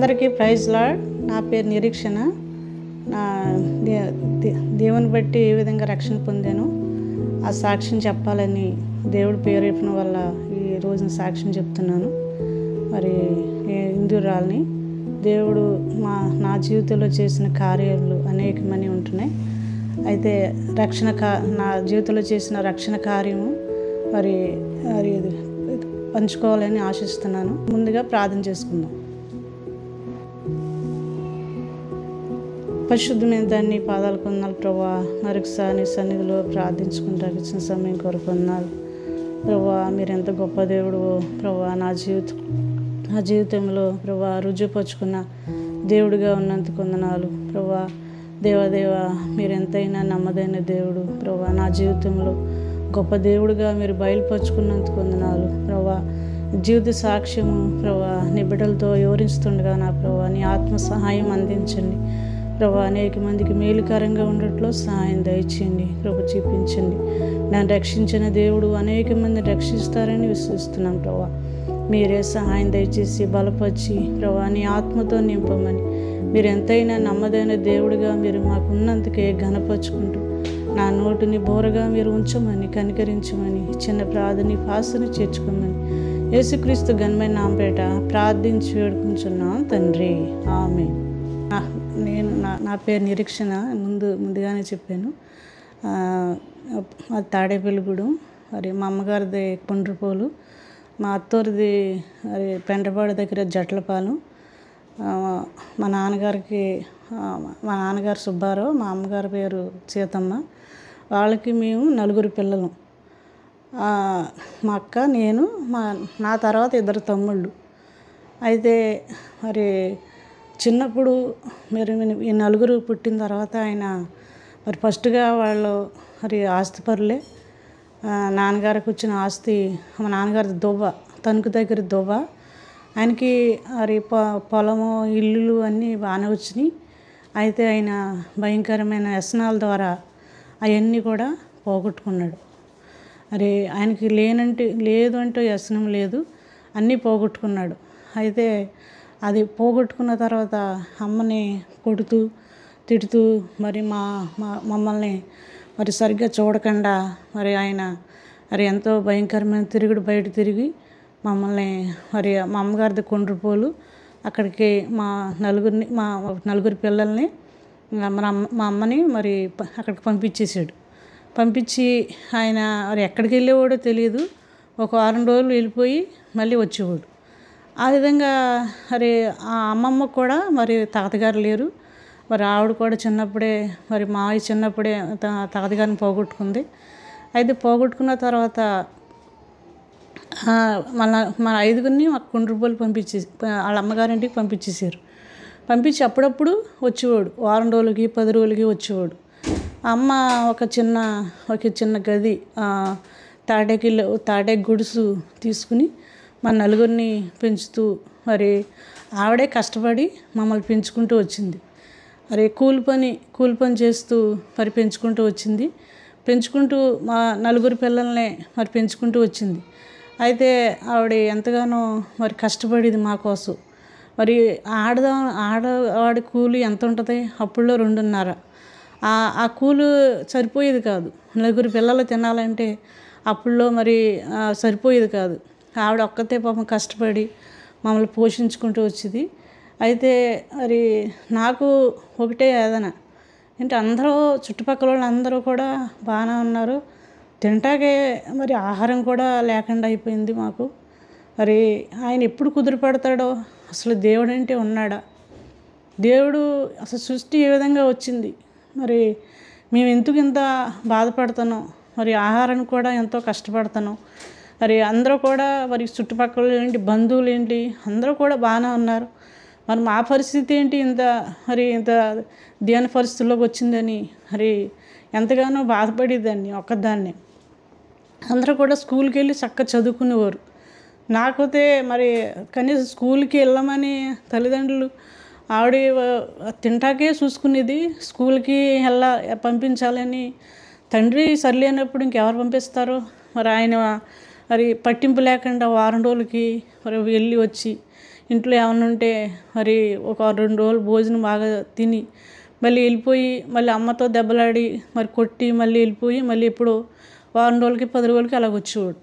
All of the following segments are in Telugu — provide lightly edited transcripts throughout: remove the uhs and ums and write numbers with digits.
అందరికీ ప్రైజ్ లార్డ్. నా పేరు నిరీక్షణ. నా దేవుని బట్టి ఏ విధంగా రక్షణ పొందాను ఆ సాక్ష్యం చెప్పాలని దేవుడు ప్రేరేపణ వల్ల ఈ రోజున సాక్ష్యం చెప్తున్నాను. మరి నేను హిందురాల్ని. దేవుడు నా జీవితంలో చేసిన కార్యాలు అనేకమని ఉంటున్నాయి. అయితే నా జీవితంలో చేసిన రక్షణ కార్యము మరి పంచుకోవాలని ఆశిస్తున్నాను. ముందుగా ప్రార్థన చేసుకుందాం. పరిశుద్ధమైన దాన్ని పాదాలు కొందాలు ప్రభా, మరొకసారి నీ సన్నిధిలో ప్రార్థించుకుంటానికి ఇచ్చిన సమయం కొరకు కొన్నాళ్ళు ప్రభా. మీరు ఎంత గొప్ప దేవుడు ప్రభా. నా జీవితంలో ప్రభా రుజువుపరుచుకున్న దేవుడిగా ఉన్నందుకు వందనాలు ప్రభా. దేవదేవ, మీరు ఎంతైనా నమ్మదైన దేవుడు ప్రభా. నా జీవితంలో గొప్ప దేవుడిగా మీరు బయలుపరుచుకున్నందుకు వందనాలు ప్రభా. జీవిత సాక్ష్యము ప్రభా నీ బిడ్డలతో వివరిస్తుండగా నా ప్రభా నీ ఆత్మ సహాయం అందించండి ప్రభా. అనేక మందికి మేలుకరంగా ఉండట్లో సహాయం దయచేయండి ప్రభు. చూపించండి. నన్ను రక్షించిన దేవుడు అనేక మందిని రక్షిస్తారని విశ్వసిస్తున్నాం ప్రభా. మీరే సహాయం దయచేసి బలపరిచి ప్రభా నీ ఆత్మతో నింపమని, మీరు ఎంతైనా నమ్మదైన దేవుడిగా మీరు మాకున్నందుకే ఘనపరుచుకుంటూ నా నోటిని బోరగా మీరు ఉంచమని, కనికరించమని, చిన్న ప్రార్థన పాసను చేర్చుకోమని యేసుక్రీస్తు ఘనమైన నామపేట ప్రార్థించి వేడుకుంటున్నాం తండ్రి, ఆమేన్. నా పేరు నిరీక్షణ. ముందుగానే చెప్పాను. అది తాడేపల్లిగూడెం. మరి మా అమ్మగారిది కొండ్రపోలు, మా అత్తోరిది మరి పెంటపాడు దగ్గర జట్లపాలెం. మా నాన్నగారు సుబ్బారావు, మా అమ్మగారి పేరు సీతమ్మ. వాళ్ళకి మేము 4 పిల్లలు. మా అక్క, నేను, నా తర్వాత 2 తమ్ముళ్ళు. అయితే మరి చిన్నప్పుడు మరి ఈ 4 పుట్టిన తర్వాత ఆయన మరి ఫస్ట్గా వాళ్ళు మరి ఆస్తిపరులే. నాన్నగారికి వచ్చిన ఆస్తి, మా నాన్నగారి దువ్వ, తణుకు దగ్గర దువ్వ. ఆయనకి మరి పొలము, ఇల్లులు అన్నీ బాగానే వచ్చినాయి. అయితే ఆయన భయంకరమైన వ్యసనాల ద్వారా అవన్నీ కూడా పోగొట్టుకున్నాడు. మరి ఆయనకి లేదు అంటూ వ్యసనం లేదు, అన్నీ పోగొట్టుకున్నాడు. అయితే అది పోగొట్టుకున్న తర్వాత అమ్మని కొడుతూ తిడుతూ మరి మమ్మల్ని మరి సరిగ్గా చూడకుండా మరి ఆయన మరి ఎంతో భయంకరమైన బయట తిరిగి మమ్మల్ని మరి మా అమ్మగారిది కొండ్రపోలు, అక్కడికి మా 4 పిల్లల్ని మా అమ్మని మరి అక్కడికి పంపించేసాడు. పంపించి ఆయన మరి ఎక్కడికి వెళ్ళేవాడో తెలియదు. ఒక 1 రోజులు వెళ్ళిపోయి మళ్ళీ వచ్చేవాడు. ఆ విధంగా మరి ఆ అమ్మమ్మ కూడా మరి తాతగారు లేరు. మరి ఆవిడ కూడా చిన్నప్పుడే మరి మావయ్య చిన్నప్పుడే తాతగారిని పోగొట్టుకుంది. అయితే పోగొట్టుకున్న తర్వాత మన 5గురిని మా కొండ్రపోలు వాళ్ళ అమ్మగారింటికి పంపించేసారు. పంపించి అప్పుడప్పుడు వచ్చేవాడు. 1 రోజులకి 10 రోజులకి వచ్చేవాడు. అమ్మ ఒక చిన్న గది, తాటే గుడుసు తీసుకుని మా 4గురిని పెంచుతూ మరి ఆవిడే కష్టపడి మమ్మల్ని పెంచుకుంటూ వచ్చింది. మరి కూలి పని చేస్తూ మరి పెంచుకుంటూ వచ్చింది. పెంచుకుంటూ మా 4 పిల్లల్ని మరి పెంచుకుంటూ వచ్చింది. అయితే ఆవిడ ఎంతగానో మరి కష్టపడేది మా కోసం. మరి ఆడవాడి కూలి ఎంత ఉంటుంది? అప్పుడులో 2.5. ఆ కూలి సరిపోయేది కాదు. 4 పిల్లలు తినాలంటే అప్పుడులో మరి సరిపోయేది కాదు. ఆవిడ ఒక్కతే పాపం కష్టపడి మమ్మల్ని పోషించుకుంటూ వచ్చేది. అయితే మరి నాకు ఒకటే వేదన ఏంటి, అందరూ చుట్టుపక్కల వాళ్ళు అందరూ కూడా బాగానే ఉన్నారు, తింటాకే మరి ఆహారం కూడా లేకుండా అయిపోయింది మాకు. మరి ఆయన ఎప్పుడు కుదిరిపడతాడో, అసలు దేవుడు అంటే ఉన్నాడా? దేవుడు అసలు సృష్టి ఏ విధంగా వచ్చింది? మరి మేము ఎందుకు ఇంత బాధపడుతున్నాం? మరి ఆహారానికి కూడా ఎంతో కష్టపడుతున్నాం. మరి అందరూ కూడా మరి చుట్టుపక్కల ఏంటి, బంధువులు ఏంటి, అందరూ కూడా బాగానే ఉన్నారు. మరి మా పరిస్థితి ఏంటి, ఇంత ధ్యాన పరిస్థితుల్లోకి వచ్చిందని మరి ఎంతగానో బాధపడేదాన్ని ఒక్కదాన్ని. అందరూ కూడా స్కూల్కి వెళ్ళి చక్కగా చదువుకునేవారు. నాకైతే మరి కనీసం స్కూల్కి వెళ్ళమని తల్లిదండ్రులు ఆవిడ తింటాకే చూసుకునేది. స్కూల్కి పంపించాలని తండ్రి సరిలేనప్పుడు ఇంకెవరు పంపిస్తారు? మరి ఆయన మరి పట్టింపు లేకుండా 1 రోజులకి మరి వెళ్ళి వచ్చి ఇంట్లో ఏమన్నా ఉంటే మరి ఒక 2 రోజులు భోజనం బాగా తిని మళ్ళీ వెళ్ళిపోయి మళ్ళీ అమ్మతో దెబ్బలాడి మరి కొట్టి మళ్ళీ వెళ్ళిపోయి మళ్ళీ ఎప్పుడో వారం రోజులకి 10 రోజులకి అలాగ వచ్చేవాడు.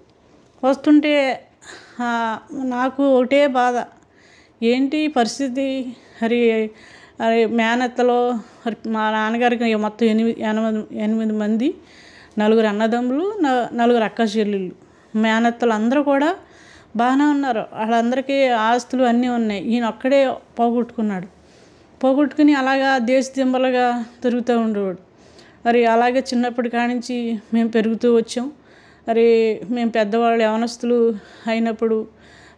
వస్తుంటే నాకు ఒకటే బాధ, ఏంటి ఈ పరిస్థితి? మరి అది మేనత్తలో మరి మా నాన్నగారికి మొత్తం 8 మంది, 4 అన్నదమ్ములు, 4 అక్క చెల్లెళ్ళు. మేనత్తలు అందరూ కూడా బాగానే ఉన్నారు, వాళ్ళందరికీ ఆస్తులు అన్నీ ఉన్నాయి. ఈయన ఒక్కడే పోగొట్టుకుని అలాగా దేశ దిమ్మలుగా తిరుగుతూ ఉండేవాడు. మరి అలాగే చిన్నప్పటి కానించి మేము పెరుగుతూ వచ్చాం. మరి మేము పెద్దవాళ్ళు యవనస్తులు అయినప్పుడు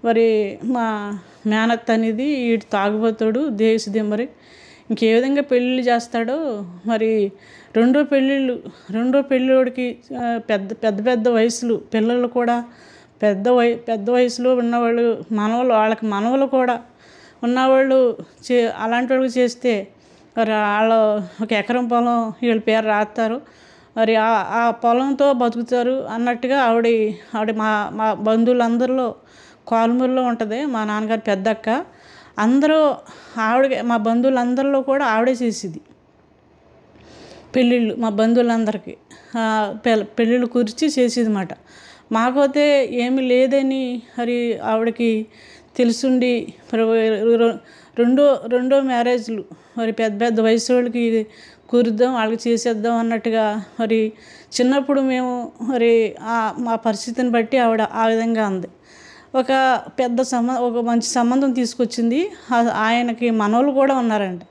మరి మా మేనత్త అనేది వీడు తాగుబోతాడు, దేశ దిమ్మరి, ఇంకే విధంగా పెళ్ళిళ్ళు చేస్తాడో మరి రెండో పెళ్ళిడికి పెద్ద పెద్ద పెద్ద వయసులు పిల్లలు కూడా పెద్ద వయసులో ఉన్నవాళ్ళు, వాళ్ళకి మనవలు కూడా ఉన్నవాళ్ళు అలాంటి వాళ్ళకి చేస్తే మరి వాళ్ళు 1 ఎకరం పొలం వీళ్ళ పేరు రాస్తారు, మరి ఆ పొలంతో బతుకుతారు అన్నట్టుగా ఆవిడ మా బంధువులందరిలో కాలుమూరులో ఉంటుంది మా నాన్నగారు పెద్దక్క. అందరూ మా బంధువులందరిలో కూడా ఆవిడే చేసేది పెళ్ళిళ్ళు. మా బంధువులందరికీ పెళ్ళిళ్ళు కూర్చి చేసేది అన్నమాట. మాకైతే ఏమీ లేదని మరి ఆవిడకి తెలుసుండి రెండో మ్యారేజ్లు మరి పెద్ద పెద్ద వయసు వాళ్ళకి కూరుద్దాం, వాళ్ళకి చేసేద్దాం అన్నట్టుగా మరి చిన్నప్పుడు మేము మరి మా పరిస్థితిని బట్టి ఆవిడ ఆ విధంగా అంది. ఒక మంచి సంబంధం తీసుకొచ్చింది. ఆయనకి మనవలు కూడా ఉన్నారంట.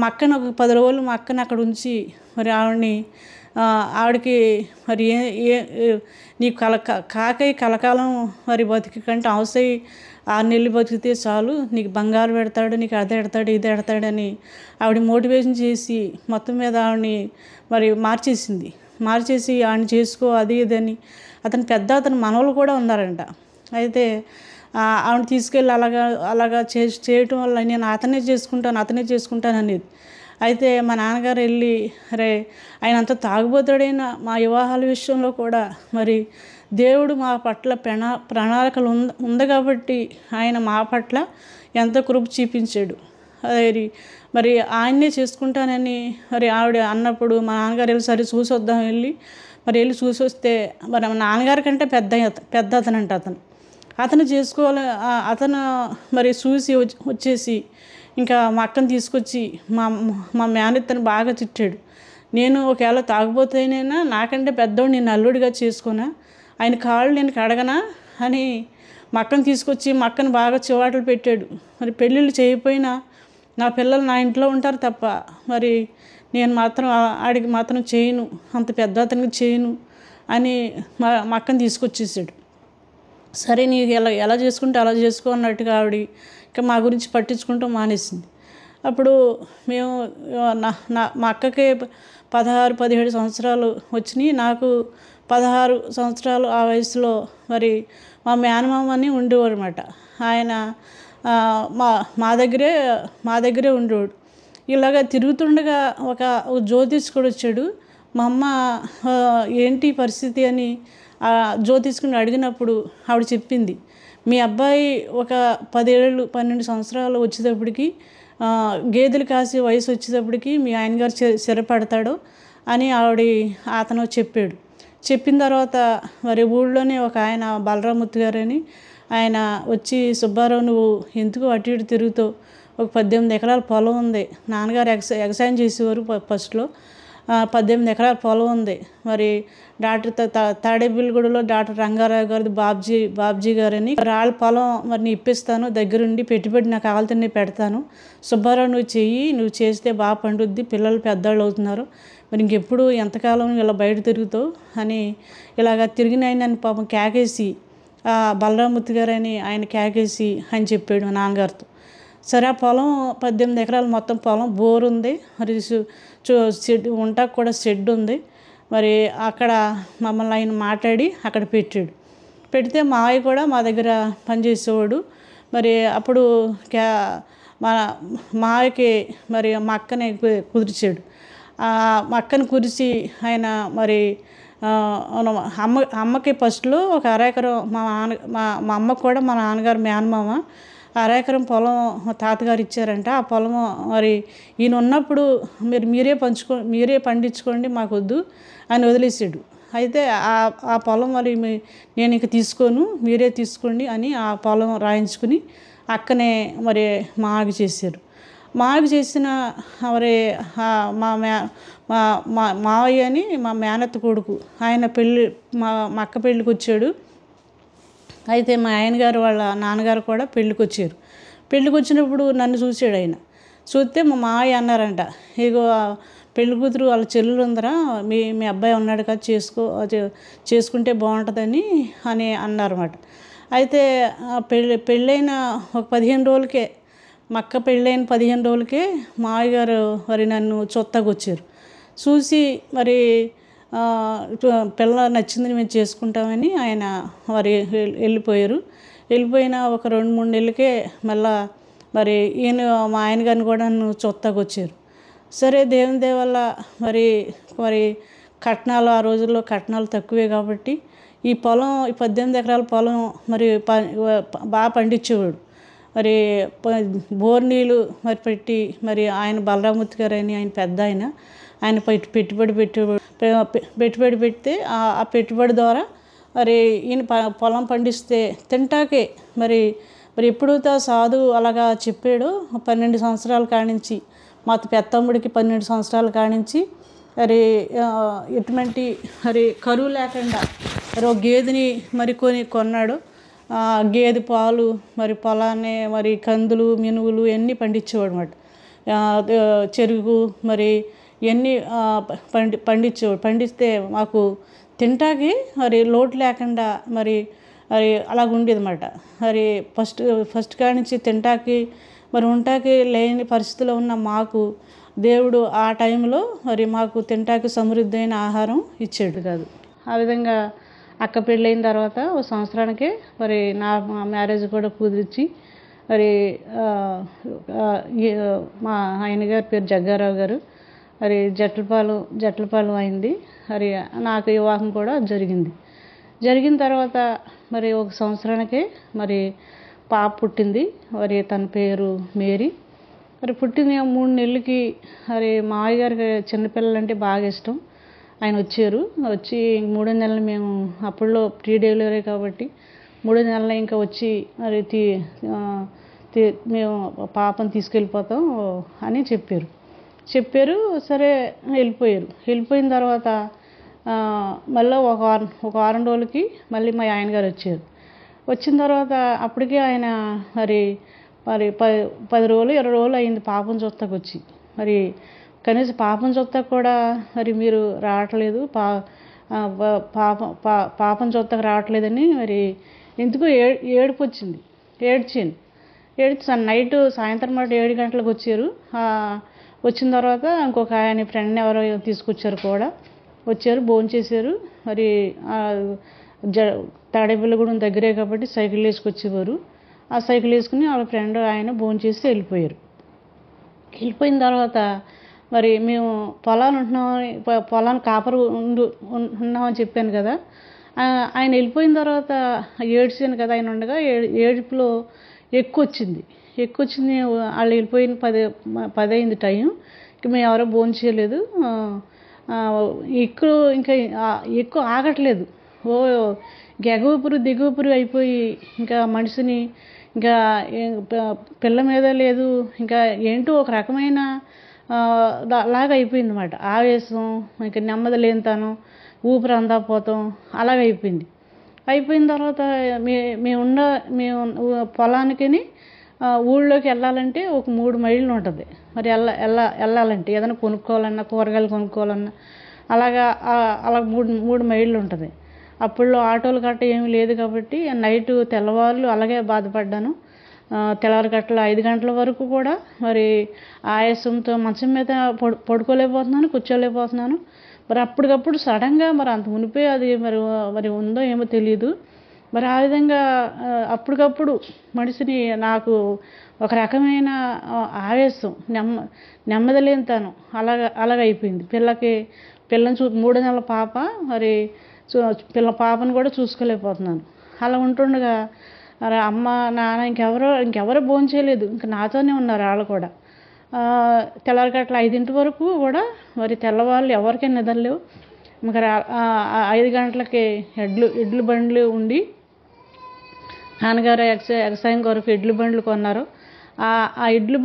మా అక్కని ఒక 10 రోజులు మా అక్కని అక్కడ ఉంచి మరి ఆవిడకి మరి నీకు కాకయ్య కలకాలం మరి బతికి కంటే అవసరం 6 నెలలు బతికితే చాలు, నీకు బంగారు పెడతాడు, నీకు అది పెడతాడు ఇది పెడతాడని ఆవిడ మోటివేషన్ చేసి మొత్తం మీద ఆవిడని మరి మార్చేసి ఆవిడని చేసుకో అది ఇదని. అతని మనవలు కూడా ఉన్నారంట. అయితే ఆవిడ తీసుకెళ్ళి అలాగా చేయటం వల్ల నేను అతనే చేసుకుంటాను అనేది. అయితే మా నాన్నగారు వెళ్ళి ఆయన అంత తాగుబోతాడైనా మా వివాహాల విషయంలో కూడా మరి దేవుడు మా పట్ల ప్రణాళికలు ఉంది కాబట్టి ఆయన మా పట్ల ఎంత కృప చూపించాడు. అది మరి ఆయన్నే చేసుకుంటానని మరి ఆవిడ అన్నప్పుడు మా నాన్నగారు వెళ్ళి సరే చూసి వద్దాం వెళ్ళి చూసి వస్తే మరి మా నాన్నగారి కంటే పెద్ద అతనంట. అతను చేసుకోవాలి. అతను మరి చూసి వచ్చేసి ఇంకా మా అక్కని తీసుకొచ్చి మా మేనత్తని బాగా తిట్టాడు. నేను ఒకవేళ తాగుబోతేనైనా నాకంటే పెద్దవాడు నేను అల్లుడిగా చేసుకోనా, ఆయన కాళ్ళు నేను కడగనా అని మా అక్కని తీసుకొచ్చి మా అక్కని బాగా చివాట్లు పెట్టాడు. మరి పెళ్ళిళ్ళు చేయకపోయినా నా పిల్లలు నా ఇంట్లో ఉంటారు తప్ప మరి నేను మాత్రం ఆడికి మాత్రం చేయను, అంత పెద్ద అతనికి చేయను అని మా అక్కని తీసుకొచ్చేసాడు. సరే నీకు ఎలా చేసుకుంటే అలా చేసుకో అన్నట్టుగా ఆవిడ ఇంకా మా గురించి పట్టించుకుంటూ మానేసింది. అప్పుడు మేము మా అక్కకి 16-17 సంవత్సరాలు వచ్చినాయి, నాకు 16 సంవత్సరాలు. ఆ వయసులో మరి మా మేనమామ అని ఉండేవాడు అనమాట. ఆయన మా దగ్గరే ఉండేవాడు. ఇలాగ తిరుగుతుండగా ఒక జ్యోతిష్కుడు వచ్చాడు. మా అమ్మ ఏంటి పరిస్థితి అని జ్యోతిష్కుని అడిగినప్పుడు ఆవిడ చెప్పింది, మీ అబ్బాయి ఒక 10-12 సంవత్సరాలు వచ్చేటప్పటికి గేదెలు కాసే వయసు వచ్చేటప్పటికి మీ ఆయనగారు స్థిరపడతాడు అని అతను చెప్పాడు. చెప్పిన తర్వాత మరి ఊళ్ళోనే ఒక ఆయన బలరామూర్తి గారని ఆయన వచ్చి, సుబ్బారావు నువ్వు ఎందుకు అటు ఇటు తిరుగుతావు, ఒక 18 ఎకరాల పొలం ఉంది, నాన్నగారు ఎగసాయం చేసేవారు ఫస్ట్లో, 18 ఎకరాల పొలం ఉంది, మరి డాక్టర్ తాడేపల్లిగూడలో డాక్టర్ రంగారావు గారిది బాబ్జీ గారని వాళ్ళ పొలం మరి నేను ఇప్పిస్తాను, దగ్గరుండి పెట్టుబడి నాకు కావాల్సిన పెడతాను, సుబ్బారావు నువ్వు చేస్తే బాగా పండుద్ది, పిల్లలు పెద్దవాళ్ళు అవుతున్నారు, మరి ఇంకెప్పుడు ఎంతకాలం ఇలా బయట తిరుగుతావు అని ఇలాగ తిరిగిన ఆయన నన్ను పాపం కేకేసి బలరామూర్తి గారు అని ఆయన కేకేసి అని చెప్పాడు మా నాన్నగారితో. సరే ఆ పొలం 18 ఎకరాలు మొత్తం పొలం, బోర్ ఉంది, మరి షెడ్ ఉంటాకు కూడా షెడ్ ఉంది, మరి అక్కడ మమ్మల్ని ఆయన మాట్లాడి అక్కడ పెడితే మావయ్య కూడా మా దగ్గర పనిచేసేవాడు. మరి అప్పుడు మా మావయ్యకి మరి మా అక్కని కుదిర్చాడు. మా అక్కని కురిసి ఆయన మరి అమ్మకి ఫస్ట్లో ఒక 1/2 ఎకరం మా అమ్మకు కూడా మా నాన్నగారు మేనమామ అరెకరం పొలం మా తాతగారు ఇచ్చారంట. ఆ పొలం మరి ఈయన ఉన్నప్పుడు మీరే పండించుకోండి మాకొద్దు అని వదిలేసాడు. అయితే ఆ పొలం మరి నేను ఇంక తీసుకోను, మీరే తీసుకోండి అని ఆ పొలం రాయించుకుని అక్కనే మరి మాకు చేశారు. మాకు చేసిన మరి మా మే మా మా మావయ్య అని మా మేనత్త కొడుకు ఆయన మా అక్క పెళ్ళికి వచ్చాడు. అయితే మా ఆయనగారు వాళ్ళ నాన్నగారు కూడా పెళ్ళికి వచ్చారు. పెళ్ళికి వచ్చినప్పుడు నన్ను చూశాడు ఆయన. చూస్తే మా మావయ్య అన్నారంట, ఇగో పెళ్లి కూతురు వాళ్ళ చెల్లెలు ఉందరా, మీ అబ్బాయి ఉన్నాడు కదా, చేసుకుంటే బాగుంటుందని అని అన్నారన్నమాట. అయితే పెళ్ళైన ఒక 15 రోజులకే, మా అక్క పెళ్ళైన 15 రోజులకే మావయ్య గారు మరి నన్ను చూస్తాకు వచ్చారు. చూసి మరి పిల్ల నచ్చింది మేము చేసుకుంటామని ఆయన మరి వెళ్ళిపోయారు. వెళ్ళిపోయిన ఒక 2-3 నెలలకే మళ్ళా మరి ఈయన మా ఆయన గారిని కూడా నన్ను చూస్తాకు వచ్చారు. సరే దేవుని దయ వల్ల మరి కట్నాలు ఆ రోజుల్లో కట్నాలు తక్కువే కాబట్టి ఈ పొలం, ఈ 18 ఎకరాల పొలం మరి బాగా పండించేవాడు. మరి బోర్ నీళ్ళు మరి పెట్టి మరి ఆయన బలరామూర్తి గారు అని ఆయన పెద్ద ఆయన పెట్టుబడి పెడితే ఆ పెట్టుబడి ద్వారా మరి ఈయన పొలం పండిస్తే తింటాకే మరి ఎప్పుడైతే సాధు అలాగా చెప్పాడో 12 సంవత్సరాల కానించి మా పెద్దమ్ముడికి 12 సంవత్సరాల కానించి మరి ఎటువంటి మరి కరువు లేకుండా మరి ఒక గేదెని మరి కొన్నాడు. గేదె పాలు మరి పొలాన్ని మరి కందులు మినువులు ఇవన్నీ పండించేవాడు అన్నమాట. చెరుకు మరి ఇవన్నీ పండించేవాడు. పండిస్తే మాకు తింటాకి మరి లోటు లేకుండా మరి అలాగ ఉండేది అన్నమాట. మరి ఫస్ట్ కాడి నుంచి తింటాకి మరి ఉంటాకి లేని పరిస్థితిలో ఉన్న మాకు దేవుడు ఆ టైంలో మరి మాకు తింటాకి సమృద్ధి అయిన ఆహారం ఇచ్చాడు కాదు. ఆ విధంగా అక్క పెళ్ళైన తర్వాత ఒక సంవత్సరానికే మరి నా మ్యారేజ్ కూడా కుదిర్చి మరి మా ఆయన గారి పేరు జగ్గారావు గారు, మరి జట్లపాలెం అయింది. మరి నాకు వివాహం కూడా జరిగిన తర్వాత మరి ఒక సంవత్సరానికే మరి పాప పుట్టింది. మరి తన పేరు మేరీ. మరి పుట్టిన 3 నెలలకి మరి మావయ్య గారికి చిన్నపిల్లలంటే బాగా ఇష్టం. ఆయన వచ్చి 3 నెలలు మేము అప్పుడులో ప్రీ డెలివరీ కాబట్టి 3 నెలలు ఇంకా వచ్చి మరి మేము పాపను తీసుకెళ్ళిపోతాం అని చెప్పారు. సరే వెళ్ళిపోయిన తర్వాత మళ్ళీ ఒక వారం రోజులకి మళ్ళీ మా ఆయన గారు వచ్చారు. వచ్చిన తర్వాత అప్పటికే ఆయన మరి 10 రోజులు 20 రోజులు అయింది పాపను చూస్తాకు వచ్చి. మరి కనీసం పాపను చూస్తాకు కూడా మరి మీరు రావట్లేదు, పాపను చూస్తాకు రావట్లేదని మరి ఎందుకు ఏడుపు వచ్చింది. ఏడ్చి సాయంత్రం 7 గంటలకు వచ్చారు. వచ్చిన తర్వాత ఇంకొక ఆయన ఫ్రెండ్ని ఎవరో తీసుకొచ్చారు కూడా, వచ్చారు, భోంచేశారు. మరి తాడేపల్లిగూడెం దగ్గరే కాబట్టి సైకిల్ వేసుకొచ్చేవారు. ఆ సైకిల్ వేసుకుని వాళ్ళ ఫ్రెండ్ ఆయన భోంచేసి వెళ్ళిపోయిన తర్వాత మరి మేము పొలాన్ని కాపరు ఉన్నామని చెప్పాను కదా. ఆయన వెళ్ళిపోయిన తర్వాత ఏడ్చాను కదా, ఆయన ఉండగా ఏడుపులో ఎక్కువ వచ్చింది. వాళ్ళు వెళ్ళిపోయిన 10 అయింది టైం. ఇంక మేము ఎవరో భోంచేయలేదు. ఎక్కువ ఆగట్లేదు. ఎగువపురు దిగువపురు అయిపోయి ఇంకా మనిషిని ఇంకా పిల్ల మీద లేదు, ఇంకా ఏంటో ఒక రకమైన లాగా అయిపోయింది అన్నమాట. ఆవేశం, ఇంకా నెమ్మది లేనితనం, ఊపిరి అందకపోతాం అలాగైపోయింది. అయిపోయిన తర్వాత మేము పొలానికి ఊళ్ళోకి వెళ్ళాలంటే ఒక 3 మైళ్ళు ఉంటుంది. మరి వెళ్ళాలంటే ఏదైనా కొనుక్కోవాలన్నా, కూరగాయలు కొనుక్కోవాలన్నా అలాగా 3 మైళ్ళు ఉంటుంది. అప్పుడులో ఆటోలు గట్ట ఏమీ లేదు కాబట్టి తెల్లవారులు అలాగే బాధపడ్డాను. తెల్లవారు గట్ల 5 గంటల వరకు కూడా మరి ఆయాసంతో మంచం మీద పడుకోలేకపోతున్నాను, కూర్చోలేకపోతున్నాను. మరి అప్పటికప్పుడు సడన్గా మరి అంత మునిపే అది మరి ఉందో ఏమో తెలియదు. మరి ఆ విధంగా అప్పటికప్పుడు మనిషిని నాకు ఒక రకమైన ఆవేశం, నెమ్మది లేనితనం అలాగైపోయింది. పిల్లని 3 నెలల పాప, మరి పాపను కూడా చూసుకోలేకపోతున్నాను. అలా ఉంటుండగా అరే అమ్మ నాన్న ఇంకెవరో భోంచేయలేదు, ఇంకా నాతోనే ఉన్నారు వాళ్ళు కూడా. తెల్లవారిగట్ల 5 వరకు కూడా మరి తెల్లవాళ్ళు ఎవరికీ నిద్రలేవు. ఇంకా 5 గంటలకి ఎడ్లు బండ్లు ఉండి నాన్నగారు వ్యవసాయం కొరకు ఎడ్లు బండ్లు కొన్నారు. ఆ ఎడ్లు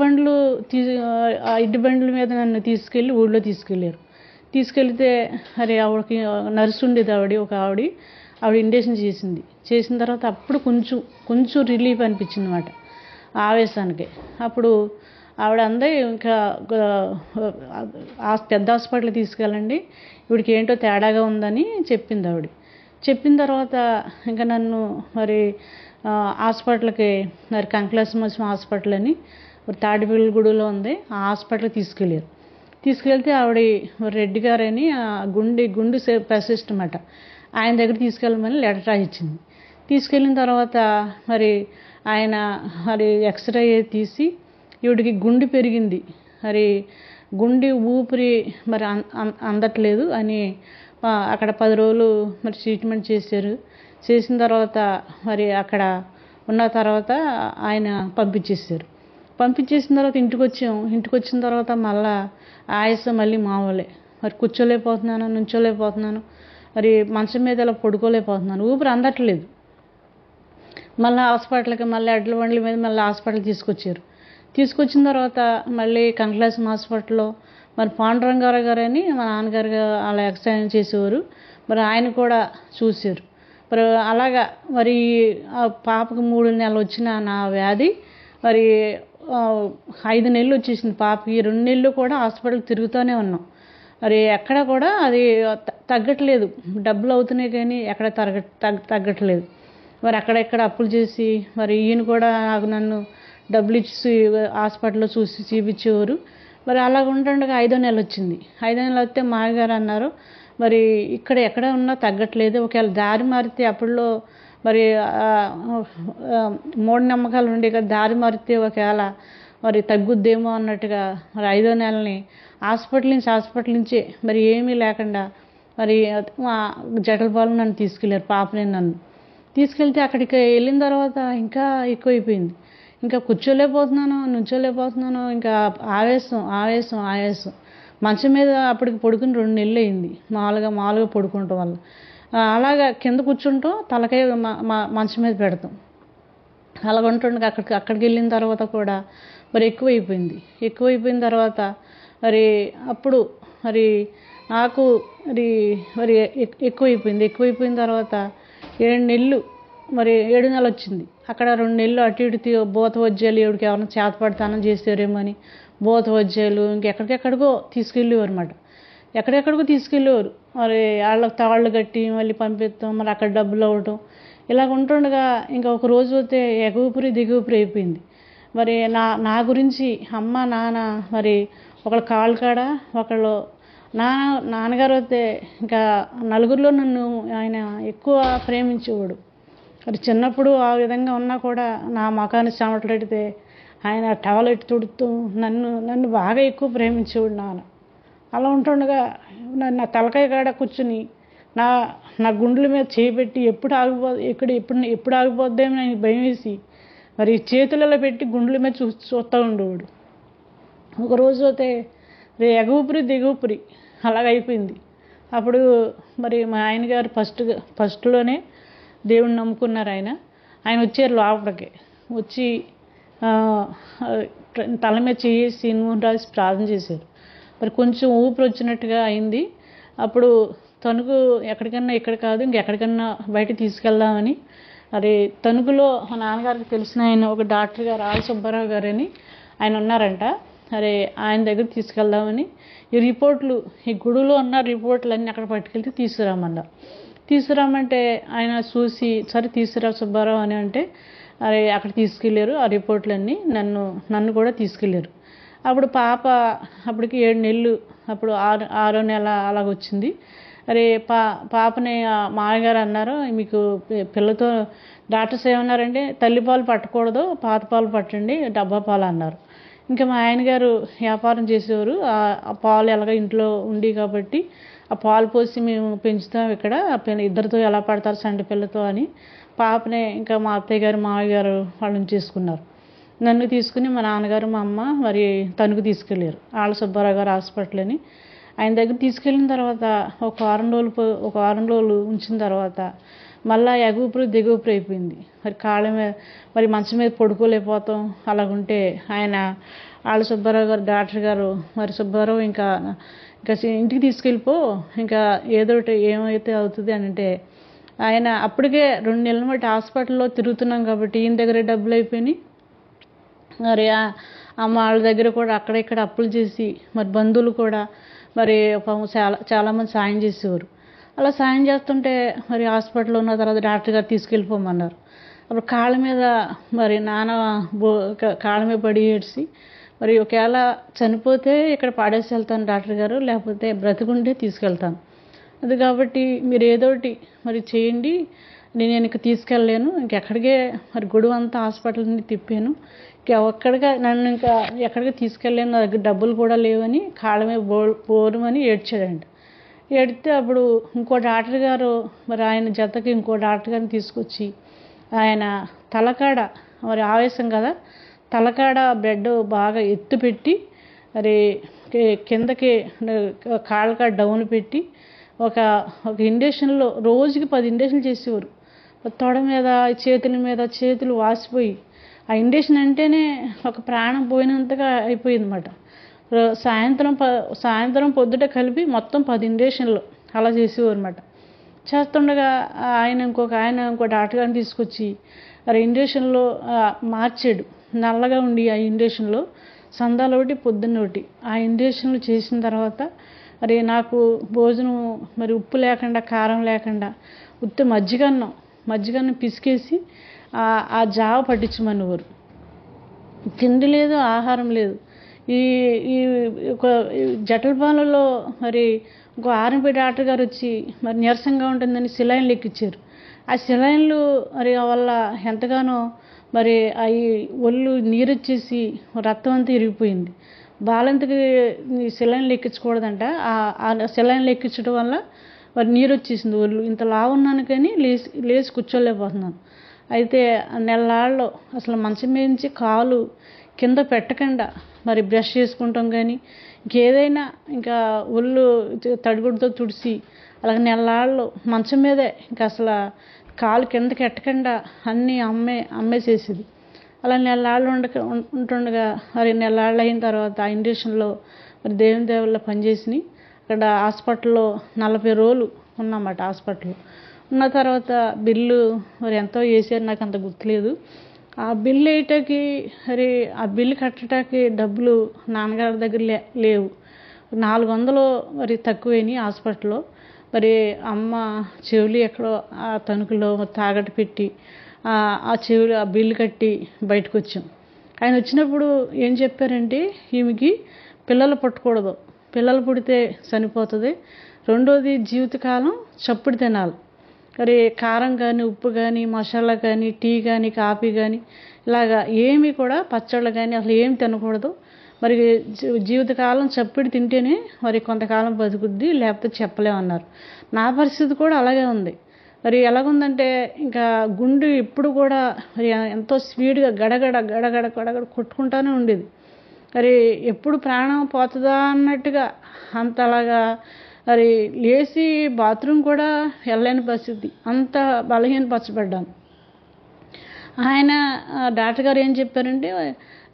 బండ్ల మీద నన్ను తీసుకెళ్ళి ఊళ్ళో తీసుకెళ్తే మరి ఆవిడకి నర్సు ఉండేది, ఒక ఆవిడ ఇంజెక్షన్ చేసిన తర్వాత అప్పుడు కొంచెం రిలీఫ్ అనిపించింది అన్నమాట ఆవేశానికి. అప్పుడు ఆవిడ అందే ఇంకా పెద్ద హాస్పిటల్కి తీసుకెళ్ళండి, వీడికి ఏంటో తేడాగా ఉందని చెప్పింది ఆవిడ. చెప్పిన తర్వాత ఇంకా నన్ను మరి హాస్పిటల్కి మరి కంకలాశ్మసం హాస్పిటల్ అని తాడిపిల్లగూడలో ఉంది, ఆ హాస్పిటల్కి తీసుకెళ్తే ఆవిడ రెడ్డి గారని గుండె స్పెషలిస్ట్ అన్నమాట, ఆయన దగ్గర తీసుకెళ్ళమని లెటర్ రాయించింది. తీసుకెళ్ళిన తర్వాత మరి ఆయన మరి ఎక్స్రే తీసి ఈవిడికి గుండె పెరిగింది, మరి గుండె ఊపిరి మరి అందట్లేదు అని అక్కడ 10 రోజులు మరి ట్రీట్మెంట్ చేసిన తర్వాత మరి అక్కడ ఉన్న తర్వాత ఆయన పంపించేసిన తర్వాత ఇంటికి వచ్చిన తర్వాత మళ్ళా ఆయాసం మళ్ళీ మామూలే. మరి కూర్చోలేకపోతున్నాను, నుంచోలేకపోతున్నాను, మరి మంచం మీద ఇలా పడుకోలేకపోతున్నాను, ఊపిరి అందట్లేదు. మళ్ళీ హాస్పిటల్కి ఎడ్ల బండ్ల మీద మళ్ళీ హాస్పిటల్కి తీసుకొచ్చిన తర్వాత మళ్ళీ కంకలాశ్మసం హాస్పిటల్లో మరి పాండురంగారావు గారని మా నాన్నగారు అలా ఎక్సర్సైజ్ చేసేవారు, మరి ఆయన కూడా చూశారు. మరి అలాగా మరి ఆ పాపకు 3 నెలలు వచ్చిన నా వ్యాధి మరి 5 నెలలు వచ్చేసింది పాపకి. 2 నెలలు కూడా హాస్పిటల్కి తిరుగుతూనే ఉన్నాం, మరి ఎక్కడ కూడా అది తగ్గట్లేదు. డబ్బులు అవుతున్నాయి కానీ ఎక్కడ తగ్గట్లేదు. మరి అక్కడెక్కడ అప్పులు చేసి మరి ఈయన కూడా నన్ను డబ్బులు ఇచ్చి హాస్పిటల్లో చూపించేవారు. మరి అలాగ ఉంటుండగా 5వ నెల వచ్చింది. 5వ నెల వస్తే మామగారు అన్నారు, మరి ఇక్కడ ఎక్కడ ఉన్నా తగ్గట్లేదు, ఒకవేళ దారి మారితే అప్పుడులో మరి మూఢనమ్మకాలు ఉండే కదా, దారి మారితే ఒకవేళ మరి తగ్గుద్దేమో అన్నట్టుగా మరి 5వ నెలని హాస్పిటల్ నుంచే మరి ఏమీ లేకుండా మరి మా జటలపాలెం నన్ను తీసుకెళ్ళారు, పాపని నన్ను తీసుకెళ్తే అక్కడికి వెళ్ళిన తర్వాత ఇంకా ఎక్కువైపోయింది. ఇంకా కూర్చోలేకపోతున్నాను, నుంచోలేకపోతున్నాను, ఇంకా ఆవేశం. మంచం మీద అప్పటికి పడుకుని 2 నెలలు అయింది, మామూలుగా పడుకుంటాం వల్ల. అలాగా కింద కూర్చుంటాం, తలకాయ మంచం మీద పెడతాం. అలాగ ఉంటుండగా అక్కడికి వెళ్ళిన తర్వాత కూడా మరి ఎక్కువైపోయిన తర్వాత మరి అప్పుడు మరి నాకు మరి ఎక్కువైపోయిన తర్వాత 7 నెలలు వచ్చింది. అక్కడ 2 నెలలు అటు ఇటు భూత వైద్యాలు, ఎవరికి ఎవరైనా చేతపడతానం చేసేవారేమో అని భూత వైద్యాలు ఇంకెక్కడికెక్కడికో తీసుకెళ్ళేవారు అన్నమాట. ఎక్కడెక్కడికో తీసుకెళ్ళేవారు. మరి వాళ్ళకి తాళ్ళు కట్టి మళ్ళీ పంపిస్తాం, మరి అక్కడ డబ్బులు అవ్వటం ఇలాగ ఉంటుండగా ఇంకా ఒక రోజు అయితే ఎగూపిరి దిగుపిరి అయిపోయింది. మరి నా గురించి అమ్మ నాన్న మరి ఒకళ్ళు కాళ్ళ కాడ ఒకళ్ళు నాన్నగారు అయితే ఇంకా నలుగురిలో నన్ను ఆయన ఎక్కువ ప్రేమించేవాడు. మరి చిన్నప్పుడు ఆ విధంగా ఉన్నా కూడా నా ముఖాన్ని చెమటలెడితే ఆయన టవలెట్ తుడుతూ నన్ను బాగా ఎక్కువ ప్రేమించేవాడు నాన్న. అలా ఉంటుండగా నా తలకాయ కాడ కూర్చుని నా గుండెల మీద చేపెట్టి ఎప్పుడు ఆగిపోద్దేమో అని భయం వేసి మరి చేతులలో పెట్టి గుండెల మీద చూస్తూ ఉండేవాడు. ఒకరోజు అయితే ఎగూపిరి దిగుపిరి అలాగైపోయింది. అప్పుడు మరి మా ఆయనగారు ఫస్ట్లోనే దేవుణ్ణి నమ్ముకున్నారు. ఆయన వచ్చారు లోపలికి, వచ్చి తల మీద చేసి నూనె రాసి ప్రార్థన చేశారు. మరి కొంచెం ఊపిరి వచ్చినట్టుగా అయింది. అప్పుడు తణుకు ఎక్కడికన్నా ఇక్కడ కాదు ఇంకెక్కడికన్నా బయటకు తీసుకెళ్దామని మరి తణుకులో మా నాన్నగారికి తెలిసిన ఆయన ఒక డాక్టర్ గారు ఆల్ సుబ్బారావు గారని ఆయన ఉన్నారంట. అరే ఆయన దగ్గర తీసుకెళ్దామని ఈ గుడిలో ఉన్న రిపోర్ట్లు అన్నీ అక్కడ పట్టుకెళ్తే తీసుకురామంటే ఆయన చూసి సరే తీసుకురా సుబ్బారావు అని అంటే అరే అక్కడ తీసుకెళ్ళారు. ఆ రిపోర్ట్లన్నీ నన్ను కూడా తీసుకెళ్ళారు. అప్పుడు పాప అప్పటికి 7 నెలలు, అప్పుడు 6వ నెల అలాగొచ్చింది. అరే పాపని మామగారు అన్నారు, మీకు పిల్లతో డాక్టర్స్ ఏమన్నారంటే తల్లిపాలు పట్టకూడదు, పాత పాలు పట్టండి, డబ్బా పాలు అన్నారు. ఇంకా మా ఆయనగారు వ్యాపారం చేసేవారు, ఆ పాలు ఎలాగ ఇంట్లో ఉండి కాబట్టి ఆ పాలు పోసి మేము పెంచుతాం ఇక్కడ, 2 ఎలా పడతారు సంటి పిల్లతో అని పాపనే ఇంకా మా అత్తయ్య గారు మామయ్య గారు వాళ్ళని తీసుకున్నారు. నన్ను తీసుకుని మా నాన్నగారు మా అమ్మ మరి తణుకు తీసుకెళ్ళారు. ఆళ్ళ సుబ్బారావు గారు హాస్పిటల్ అని. ఆయన దగ్గర తీసుకెళ్ళిన తర్వాత ఒక వారం రోజులు ఉంచిన తర్వాత మళ్ళీ ఎగుపురు దిగుపురు అయిపోయింది. మరి కాళ్ళ మీద మరి మంచం మీద పడుకోలేకపోతాం. అలాగుంటే ఆయన ఆళ్ళ సుబ్బారావు గారు డాక్టర్ గారు మరి సుబ్బారావు ఇంకా ఇంటికి తీసుకెళ్ళిపో, ఇంకా ఏదోటి ఏమైతే అవుతుంది అని అంటే, ఆయన అప్పటికే 2 నెలల బట్టి హాస్పిటల్లో తిరుగుతున్నాం కాబట్టి ఈయన దగ్గర డబ్బులు అయిపోయినాయి. మరి అమ్మ వాళ్ళ దగ్గర కూడా అక్కడ ఇక్కడ అప్పులు చేసి మరి బంధువులు కూడా మరి చాలామంది సాయం చేసేవారు. అలా సాయం చేస్తుంటే మరి హాస్పిటల్లో ఉన్న తర్వాత డాక్టర్ గారు తీసుకెళ్ళిపోమన్నారు. అప్పుడు కాళ్ళ మీద మరి నాన్న కాళ్ళ మీద పడి ఏడ్చి మరి ఒకవేళ చనిపోతే ఇక్కడ పాడేసి వెళ్తాను డాక్టర్ గారు, లేకపోతే బ్రతికుంటే తీసుకెళ్తాను. అది కాబట్టి మీరు ఏదోటి మరి చేయండి, నేను ఇంక తీసుకెళ్ళలేను, ఇంకెక్కడికే మరి గొడవ అంతా హాస్పిటల్ నుండి తిప్పాను, నన్ను ఇంకా ఎక్కడికి తీసుకెళ్ళలేను, నా దగ్గర డబ్బులు కూడా లేవని కాళ్ళ మీద బోరుమని ఏడ్చాడండి. ఏడితే అప్పుడు ఇంకో డాక్టర్ గారు మరి ఆయన జతకి ఇంకో డాక్టర్ గారిని తీసుకొచ్చి ఆయన తలకాడ మరి ఆవేశం కదా, తలకాడ బ్లడ్ బాగా ఎత్తు పెట్టి మరి కిందకి కాళ్ళకాడ డౌన్ పెట్టి ఒక ఇంజక్షన్లో రోజుకి 10 ఇంజక్షన్లు చేసేవారు. తొడ మీద చేతులు వాసిపోయి ఆ ఇంజక్షన్ అంటేనే ఒక ప్రాణం పోయినంతగా అయిపోయింది అన్నమాట. సాయంత్రం పొద్దుట కలిపి మొత్తం 10 ఇంజక్షన్లు అలా చేసేవారు అన్నమాట. చేస్తుండగా ఇంకో డాక్టర్ గారిని తీసుకొచ్చి మరి ఇంజక్షన్లో మార్చాడు. నల్లగా ఉండి ఆ ఇంజక్షన్లో సందాలు ఒకటి పొద్దున్న ఒకటి ఆ ఇంజక్షన్లు చేసిన తర్వాత మరి నాకు భోజనం మరి ఉప్పు లేకుండా కారం లేకుండా ఉత్తి మజ్జిగన్నం పిసికేసి ఆ జావ పట్టించమనేవారు. తిండి లేదు, ఆహారం లేదు. ఈ జటలపాలలో మరి ఇంకో ఆర్ఎంపీ డాక్టర్ గారు వచ్చి మరి నీరసంగా ఉంటుందని సిలైన్లు ఎక్కించారు. ఆ సిలైన్లు మరి వల్ల ఎంతగానో మరి అవి ఒళ్ళు నీరు వచ్చేసి రక్తం అంతా ఇరిగిపోయింది. బాలంతకి సిలైన్లు ఎక్కించకూడదంట. ఆ సిలైన్లు ఎక్కించడం వల్ల మరి నీరు వచ్చేసింది ఒళ్ళు. ఇంత లావు ఉన్నాను కానీ లేచి కూర్చోలేకపోతున్నాను. అయితే నెలలాళ్ళు అసలు మంచం మీద నుంచి కాలు కింద పెట్టకుండా మరి బ్రష్ చేసుకుంటాం కానీ ఇంకేదైనా ఇంకా ఒళ్ళు తడిగుడ్డతో తుడిచి అలాగే నెలలాళ్ళు మంచం మీదే ఇంకా అసలు కాలు కిందకి ఎట్టకుండా అన్నీ అమ్మే చేసేది. అలా నెలలాళ్ళు ఉంటుండగా మరి నెలలాళ్ళు అయిన తర్వాత ఆ ఇంజక్షన్లో మరి దేవుని దేవుళ్ళ పనిచేసినాయి. అక్కడ హాస్పిటల్లో 40 రోజులు ఉన్నమాట. హాస్పిటల్లో ఉన్న తర్వాత బిల్లు మరి ఎంతో వేసారు, నాకు అంత గుర్తులేదు. ఆ బిల్లు వేయటానికి మరి ఆ బిల్లు కట్టడానికి డబ్బులు నాన్నగారి దగ్గర లేవు. 400 మరి తక్కువైనాయి హాస్పిటల్లో. మరి అమ్మ చెవులు ఎక్కడో ఆ తణుకులో తాగట్టు పెట్టి ఆ బిల్లు కట్టి బయటకు వచ్చాం. ఆయన వచ్చినప్పుడు ఏం చెప్పారంటే, ఈమెకి పిల్లలు పుట్టకూడదు, పిల్లలు పుడితే చనిపోతుంది, రెండోది జీవితకాలం చప్పుడు తినాలి, మరి కారం కానీ ఉప్పు కానీ మసాలా కానీ టీ కానీ కాఫీ కానీ ఇలాగా ఏమీ కూడా పచ్చళ్ళు కానీ అసలు ఏమి తినకూడదు, మరి జీవితకాలం చప్పుడు తింటేనే మరి కొంతకాలం బతుకుద్ది, లేకపోతే చెప్పలేమన్నారు. నా పరిస్థితి కూడా అలాగే ఉంది. మరి ఎలాగుందంటే ఇంకా గుండె ఎప్పుడు కూడా మరి ఎంతో స్పీడ్గా గడగడ కొట్టుకుంటూనే ఉండేది. మరి ఎప్పుడు ప్రాణం పోతుందా అన్నట్టుగా అంతలాగా మరి లేచి బాత్రూమ్ కూడా వెళ్ళలేని పరిస్థితి, అంత బలహీనపరచబడ్డాను. ఆయన డాక్టర్ గారు ఏం చెప్పారంటే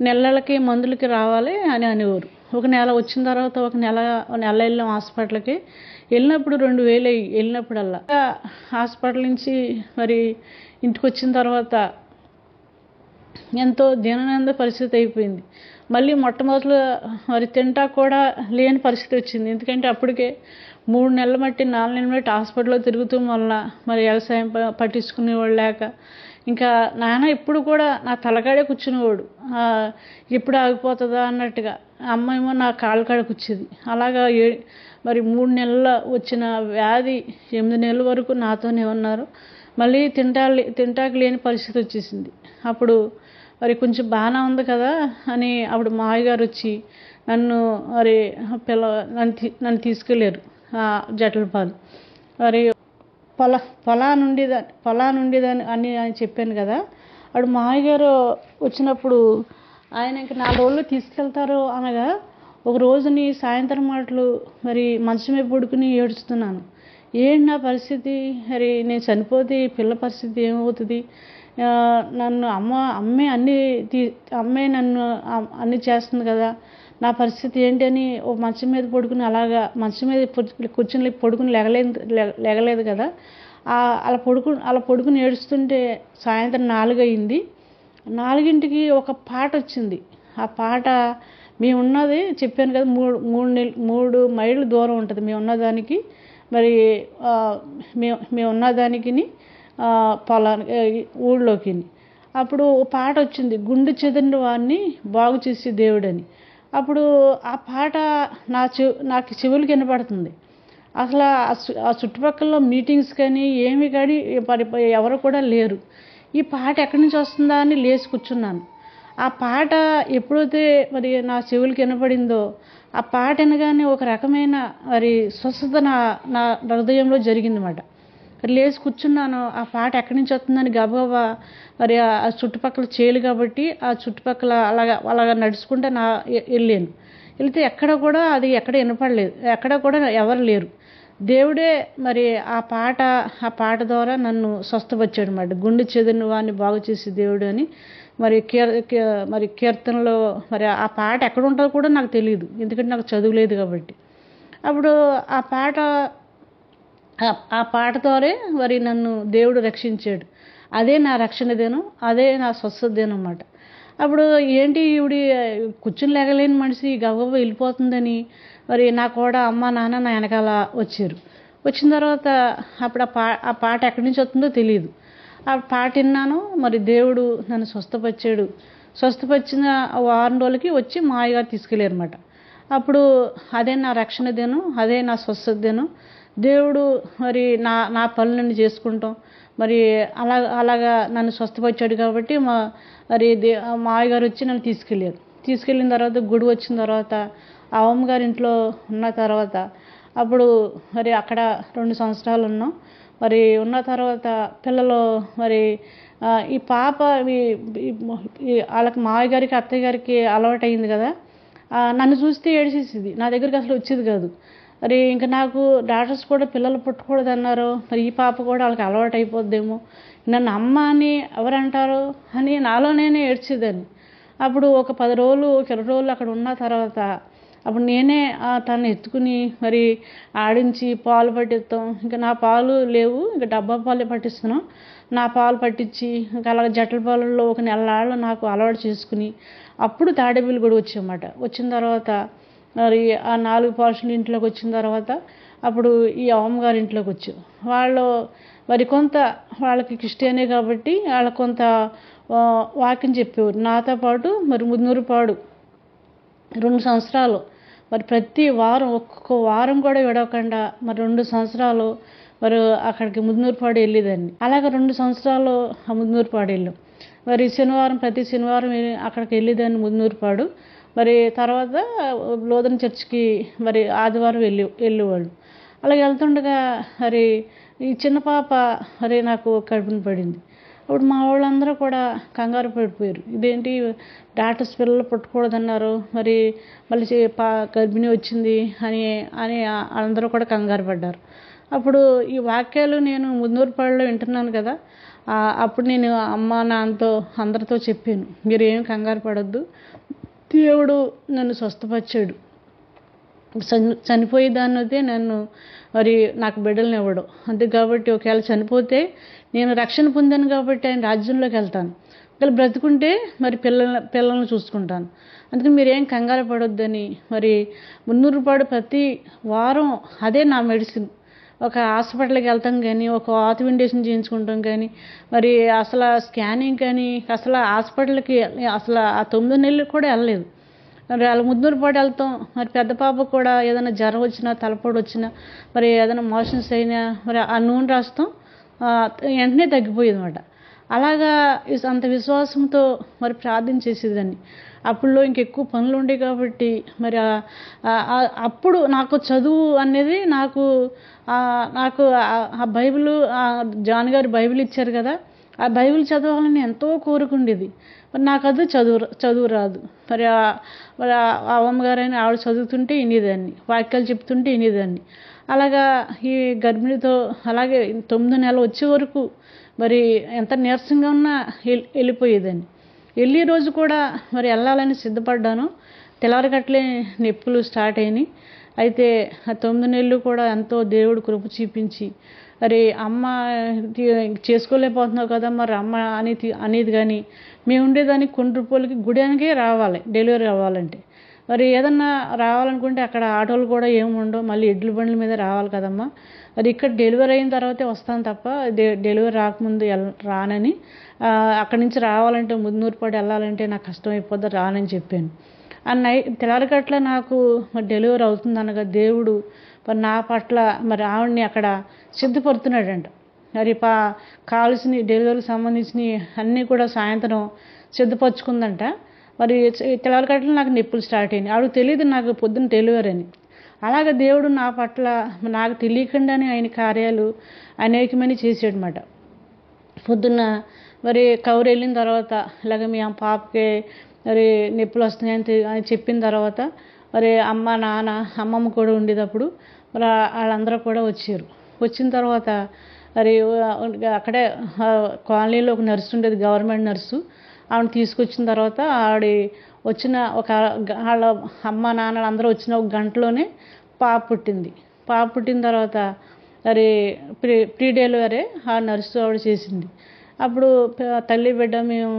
నెలలకి మందులకి రావాలి అని అనేవారు. ఒక నెల వచ్చిన తర్వాత ఒక నెల వెళ్ళాం హాస్పిటల్కి. వెళ్ళినప్పుడు 2000 అయ్యి వెళ్ళినప్పుడల్లా. హాస్పిటల్ నుంచి మరి ఇంటికి వచ్చిన తర్వాత ఎంతో దీననంద పరిస్థితి అయిపోయింది. మళ్ళీ మొట్టమొదలు మరి తింటా కూడా లేని పరిస్థితి వచ్చింది. ఎందుకంటే అప్పటికే 3 నెలల మట్టి 4 నెలల మట్టి హాస్పిటల్లో తిరుగుతూ వల్ల మరి వ్యవసాయం పట్టించుకునేవాళ్ళు లేక ఇంకా నాన్న ఇప్పుడు కూడా నా తలకాడే కూర్చునేవాడు, ఎప్పుడు ఆగిపోతుందా అన్నట్టుగా. అమ్మ ఏమో నా కాళ్ళ కాడ కూర్చేది. అలాగా మరి 3 నెలల వచ్చిన వ్యాధి 8 నెలల వరకు నాతోనే ఉన్నారు. మళ్ళీ తింటాకు లేని పరిస్థితి వచ్చేసింది. అప్పుడు మరి కొంచెం బాగానే ఉంది కదా అని అప్పుడు మావయ్య గారు వచ్చి నన్ను తీసుకెళ్ళారు జటలపాలు. మరి పొలానుండేదని అని చెప్పాను కదా. అప్పుడు మామయ్య గారు వచ్చినప్పుడు ఆయన ఇంక 4 రోజుల్లో తీసుకెళ్తారు అనగా, ఒక రోజుని సాయంత్రం మాటలు మరి మంచం మీద పడుకుని ఏడుస్తున్నాను. ఏంటి నా పరిస్థితి, మరి నేను చనిపోతే ఈ పిల్ల పరిస్థితి ఏమవుతుంది, నన్ను అమ్మే నన్ను అన్నీ చేస్తుంది కదా, నా పరిస్థితి ఏంటి అని ఒక మంచం మీద పడుకుని అలాగా మంచం మీద కూర్చుని పడుకుని లెగలేదు కదా. అలా పడుకుని ఏడుస్తుంటే సాయంత్రం 4 అయింది. 4ంటికి ఒక పాట వచ్చింది. ఆ పాట మేమున్నది చెప్పాను కదా, 3 మైళ్ళు దూరం ఉంటుంది మేము ఉన్నదానికి. మరి మేము ఉన్నదానికి ఊళ్ళోకి. అప్పుడు పాట వచ్చింది, గుండె చెదిరిన వాడిని బాగు చేసే దేవుడని. అప్పుడు ఆ పాట నాకు చెవులకి వినపడుతుంది. అసలు ఆ చుట్టుపక్కల మీటింగ్స్ కానీ ఏమి కానీ ఎవరు కూడా లేరు. ఈ పాట ఎక్కడి నుంచి వస్తుందా అని లేచి కూర్చున్నాను. ఆ పాట ఎప్పుడైతే మరి నా చెవులకి వినపడిందో, ఆ పాట వినగానే ఒక రకమైన మరి స్వస్థత నా హృదయంలో జరిగిందన్నమాట. లేచి కూర్చున్నాను. ఆ పాట ఎక్కడి నుంచి వస్తుందని గబగబా మరి ఆ చుట్టుపక్కల చేలు కాబట్టి ఆ చుట్టుపక్కల అలాగా నడుచుకుంటే వెళ్ళాను. వెళితే ఎక్కడ వినపడలేదు, ఎక్కడ కూడా ఎవరు లేరు. దేవుడే మరి ఆ పాట ద్వారా నన్ను స్వస్థపరిచాడు అన్నమాట. గుండె చెదిరిన వాడిని బాగు చేసే దేవుడు అని మరి కీర్తనలో మరి ఆ పాట ఎక్కడ ఉంటుందో కూడా నాకు తెలియదు, ఎందుకంటే నాకు చదువులేదు కాబట్టి. అప్పుడు ఆ పాట ద్వారా మరి నన్ను దేవుడు రక్షించాడు. అదే నా రక్షణ దినం, అదే నా స్వస్థత దినం అన్నమాట. అప్పుడు ఏంటి ఈవిడి కూర్చుని లేగలేని మనిషి గబగబా వెళ్ళిపోతుందని మరి నా కూడా అమ్మ నాన్న నా వెనకాల వచ్చారు. వచ్చిన తర్వాత అప్పుడు ఆ పాట ఎక్కడి నుంచి వస్తుందో తెలియదు. ఆ పాట విన్నాను. మరి దేవుడు నన్ను స్వస్థపరిచాడు. స్వస్థపరిచిన 6 రోజులకి వచ్చి మా అయ్యగారు తీసుకెళ్ళారు అన్నమాట. అప్పుడు అదే నా రక్షణ దినం, అదే నా స్వస్థత దినం. దేవుడు మరి నా పనులను చేసుకుంటాం మరి అలాగా నన్ను స్వస్థపరిచాడు కాబట్టి మా అయ్యగారు వచ్చి నన్ను తీసుకెళ్ళిన తర్వాత గుడి వచ్చిన తర్వాత ఆ అమ్మగారి ఇంట్లో ఉన్న తర్వాత అప్పుడు మరి అక్కడ 2 సంవత్సరాలు ఉన్నాం. మరి ఉన్న తర్వాత పిల్లలు మరి ఈ పాప వాళ్ళకి మావయ్య గారికి అత్తయ్య గారికి అలవాటు అయింది కదా. నన్ను చూస్తే ఏడ్చేసేది, నా దగ్గరికి అసలు వచ్చేది కాదు. మరి ఇంకా నాకు డాక్టర్స్ కూడా పిల్లలు పుట్టకూడదు అన్నారు. మరి ఈ పాప కూడా వాళ్ళకి అలవాటు అయిపోద్దేమో, నన్ను అమ్మ అని ఎవరంటారు అని నాలో నేనే ఏడ్చేదాన్ని. అప్పుడు ఒక 10 రోజులు 20 రోజులు అక్కడ ఉన్న తర్వాత అప్పుడు నేనే తను ఎత్తుకుని మరి ఆడించి పాలు పట్టిస్తాం. ఇంకా నా పాలు లేవు, ఇంకా డబ్బా పాలే పట్టిస్తున్నాం. నా పాలు పట్టించి ఇంకా అలాగ జట్టల పాలల్లో ఒక నెలలాళ్ళు నాకు అలవాటు చేసుకుని అప్పుడు తాడేపల్లి కూడా వచ్చామన్నమాట. వచ్చిన తర్వాత మరి ఆ 4 పార్షుల ఇంట్లోకి వచ్చిన తర్వాత అప్పుడు ఈ అమ్మగారి ఇంట్లోకి వచ్చాం. వాళ్ళు మరి కొంత వాళ్ళకి క్రిస్టియనే కాబట్టి వాళ్ళకి కొంత వాక్యం చెప్పేవారు. నాతో పాటు మరి ముదునూరుపాడు 2 సంవత్సరాలు మరి ప్రతి వారం ఒక్కొక్క వారం కూడా విడవకుండా మరి 2 సంవత్సరాలు మరి అక్కడికి ముదునూరుపాడు వెళ్ళేదాన్ని. అలాగ 2 సంవత్సరాలు ఆ ముదునూరుపాడు వెళ్ళాం. మరి ప్రతి శనివారం అక్కడికి వెళ్ళేదాన్ని ముదునూరుపాడు. మరి తర్వాత లోదన్ చర్చికి మరి ఆదివారం వెళ్ళేవాళ్ళు. అలాగే వెళ్తుండగా మరి ఈ చిన్న పాప మరి నాకు కడుపున పడింది. అప్పుడు మా వాళ్ళందరూ కూడా కంగారు పడిపోయారు. ఇదేంటి డాక్టర్స్ పిల్లలు పుట్టకూడదన్నారు, మరి మళ్ళీ గర్భిణి వచ్చింది అని అందరూ కూడా కంగారు పడ్డారు. అప్పుడు ఈ వాక్యాలు నేను ముదునూరుపాడులో వింటున్నాను కదా. అప్పుడు నేను అమ్మ నాన్నతో అందరితో చెప్పాను, మీరు ఏం కంగారు పడొద్దు, దేవుడు నన్ను స్వస్థపరిచాడు. చనిపోయేదాన్ని అయితే నన్ను మరి నాకు బిడ్డలను ఇవ్వడం అంతే కాబట్టి ఒకవేళ చనిపోతే నేను రక్షణ పొందాను కాబట్టి ఆయన రాజ్యంలోకి వెళ్తాను. ఒకవేళ బ్రతుకుంటే మరి పిల్లల్ని చూసుకుంటాను. అందుకని మీరేం కంగారు పడొద్దని మరి ముదునూరుపాడు ప్రతి వారం అదే నా మెడిసిన్. ఒక హాస్పిటల్కి వెళ్తాం కానీ, ఒక ఆథివిండేషన్ చేయించుకుంటాం కానీ, మరి అసలు స్కానింగ్ కానీ అసలు హాస్పిటల్కి అసలు ఆ 9 నెలలు కూడా వెళ్ళలేదు. మరి అలా ముదునూరుపాడు వెళ్తాం. మరి పెద్ద పాపకు కూడా ఏదైనా జ్వరం వచ్చినా తలపోటు వచ్చినా మరి ఏదైనా మోషన్స్ అయినా మరి ఆ నూనె రాస్తాం, వెంటనే తగ్గిపోయేది అన్నమాట. అలాగా అంత విశ్వాసంతో మరి ప్రార్థన చేసేదాన్ని. అప్పుడులో ఇంకెక్కువ పనులు ఉండేవి కాబట్టి మరి అప్పుడు నాకు చదువు అనేది నాకు ఆ బైబిల్ జాన్ గారు బైబిల్ ఇచ్చారు కదా, ఆ బైబిల్ చదవాలని ఎంతో కోరుకుండేది. మరి నాకు అది చదువు రాదు. మరి ఆ అమ్మగారైనా ఆవిడ చదువుతుంటే వినేదాన్ని, వాక్యాలు చెప్తుంటే వినేదాన్ని. అలాగా ఈ గర్భిణితో అలాగే 9 నెలలు వచ్చే వరకు మరి ఎంత నీరసంగా ఉన్నా వెళ్ళిపోయేదాన్ని. వెళ్ళే రోజు కూడా మరి వెళ్ళాలని సిద్ధపడ్డాను. తెల్లవారగట్లే నొప్పులు స్టార్ట్ అయినాయి. అయితే ఆ 9 నెలలు కూడా ఎంతో దేవుడు కృప చూపించి మరి అమ్మ చేసుకోలేకపోతున్నావు కదా, మరి అమ్మ అనేది కానీ మేము ఉండేదానికి కొన్ని రూపాయలకి గుడానికే రావాలి డెలివరీ అవ్వాలంటే. మరి ఏదన్నా రావాలనుకుంటే అక్కడ ఆటోలు కూడా ఏమి ఉండవు, మళ్ళీ ఎడ్ల బండ్ల మీద రావాలి కదమ్మా. అది ఇక్కడ డెలివరీ అయిన తర్వాతే వస్తాను తప్ప డెలివరీ రాకముందు రానని, అక్కడి నుంచి రావాలంటే ముద్నూరుపాడు వెళ్ళాలంటే నాకు కష్టమైపోద్ది, రానని చెప్పాను. ఆ తెల్లవారిగట్ల నాకు మరి డెలివరీ అవుతుందనగా దేవుడు మరి నా పట్ల మరి ఆవిడని అక్కడ సిద్ధపడుతున్నాడంట. మరి కావాల్సిన డెలివరీకి సంబంధించినవి అన్నీ కూడా సాయంత్రం సిద్ధపరచుకుందంట. మరి తెల్లవారిగట్ల నాకు నొప్పులు స్టార్ట్ అయినాయి. ఆవిడకి తెలియదు నాకు పొద్దున్న డెలివరీ అని. అలాగే దేవుడు నా పట్ల నాకు తెలియకుండానే ఆయన కార్యాలు అనేకమని చేసాడనమాట. పొద్దున్న మరి కౌరు వెళ్ళిన తర్వాత ఇలాగ మీ పాపకి మరి నొప్పులు వస్తున్నాయని చెప్పిన తర్వాత మరి అమ్మ నాన్న అమ్మమ్మ కూడా ఉండేటప్పుడు మరి వాళ్ళందరూ కూడా వచ్చారు. వచ్చిన తర్వాత మరి అక్కడే కాలనీలో ఒక నర్సు ఉండేది, గవర్నమెంట్ నర్సు. ఆవిడ తీసుకొచ్చిన తర్వాత ఆవిడ వచ్చిన వాళ్ళ అమ్మ నాన్నలు అందరూ వచ్చిన ఒక గంటలోనే పాప పుట్టింది. పాప పుట్టిన తర్వాత మరి ప్రీ డెలివరీ ఆ నర్సు ఆవిడ చేసింది. అప్పుడు తల్లి బిడ్డ మేము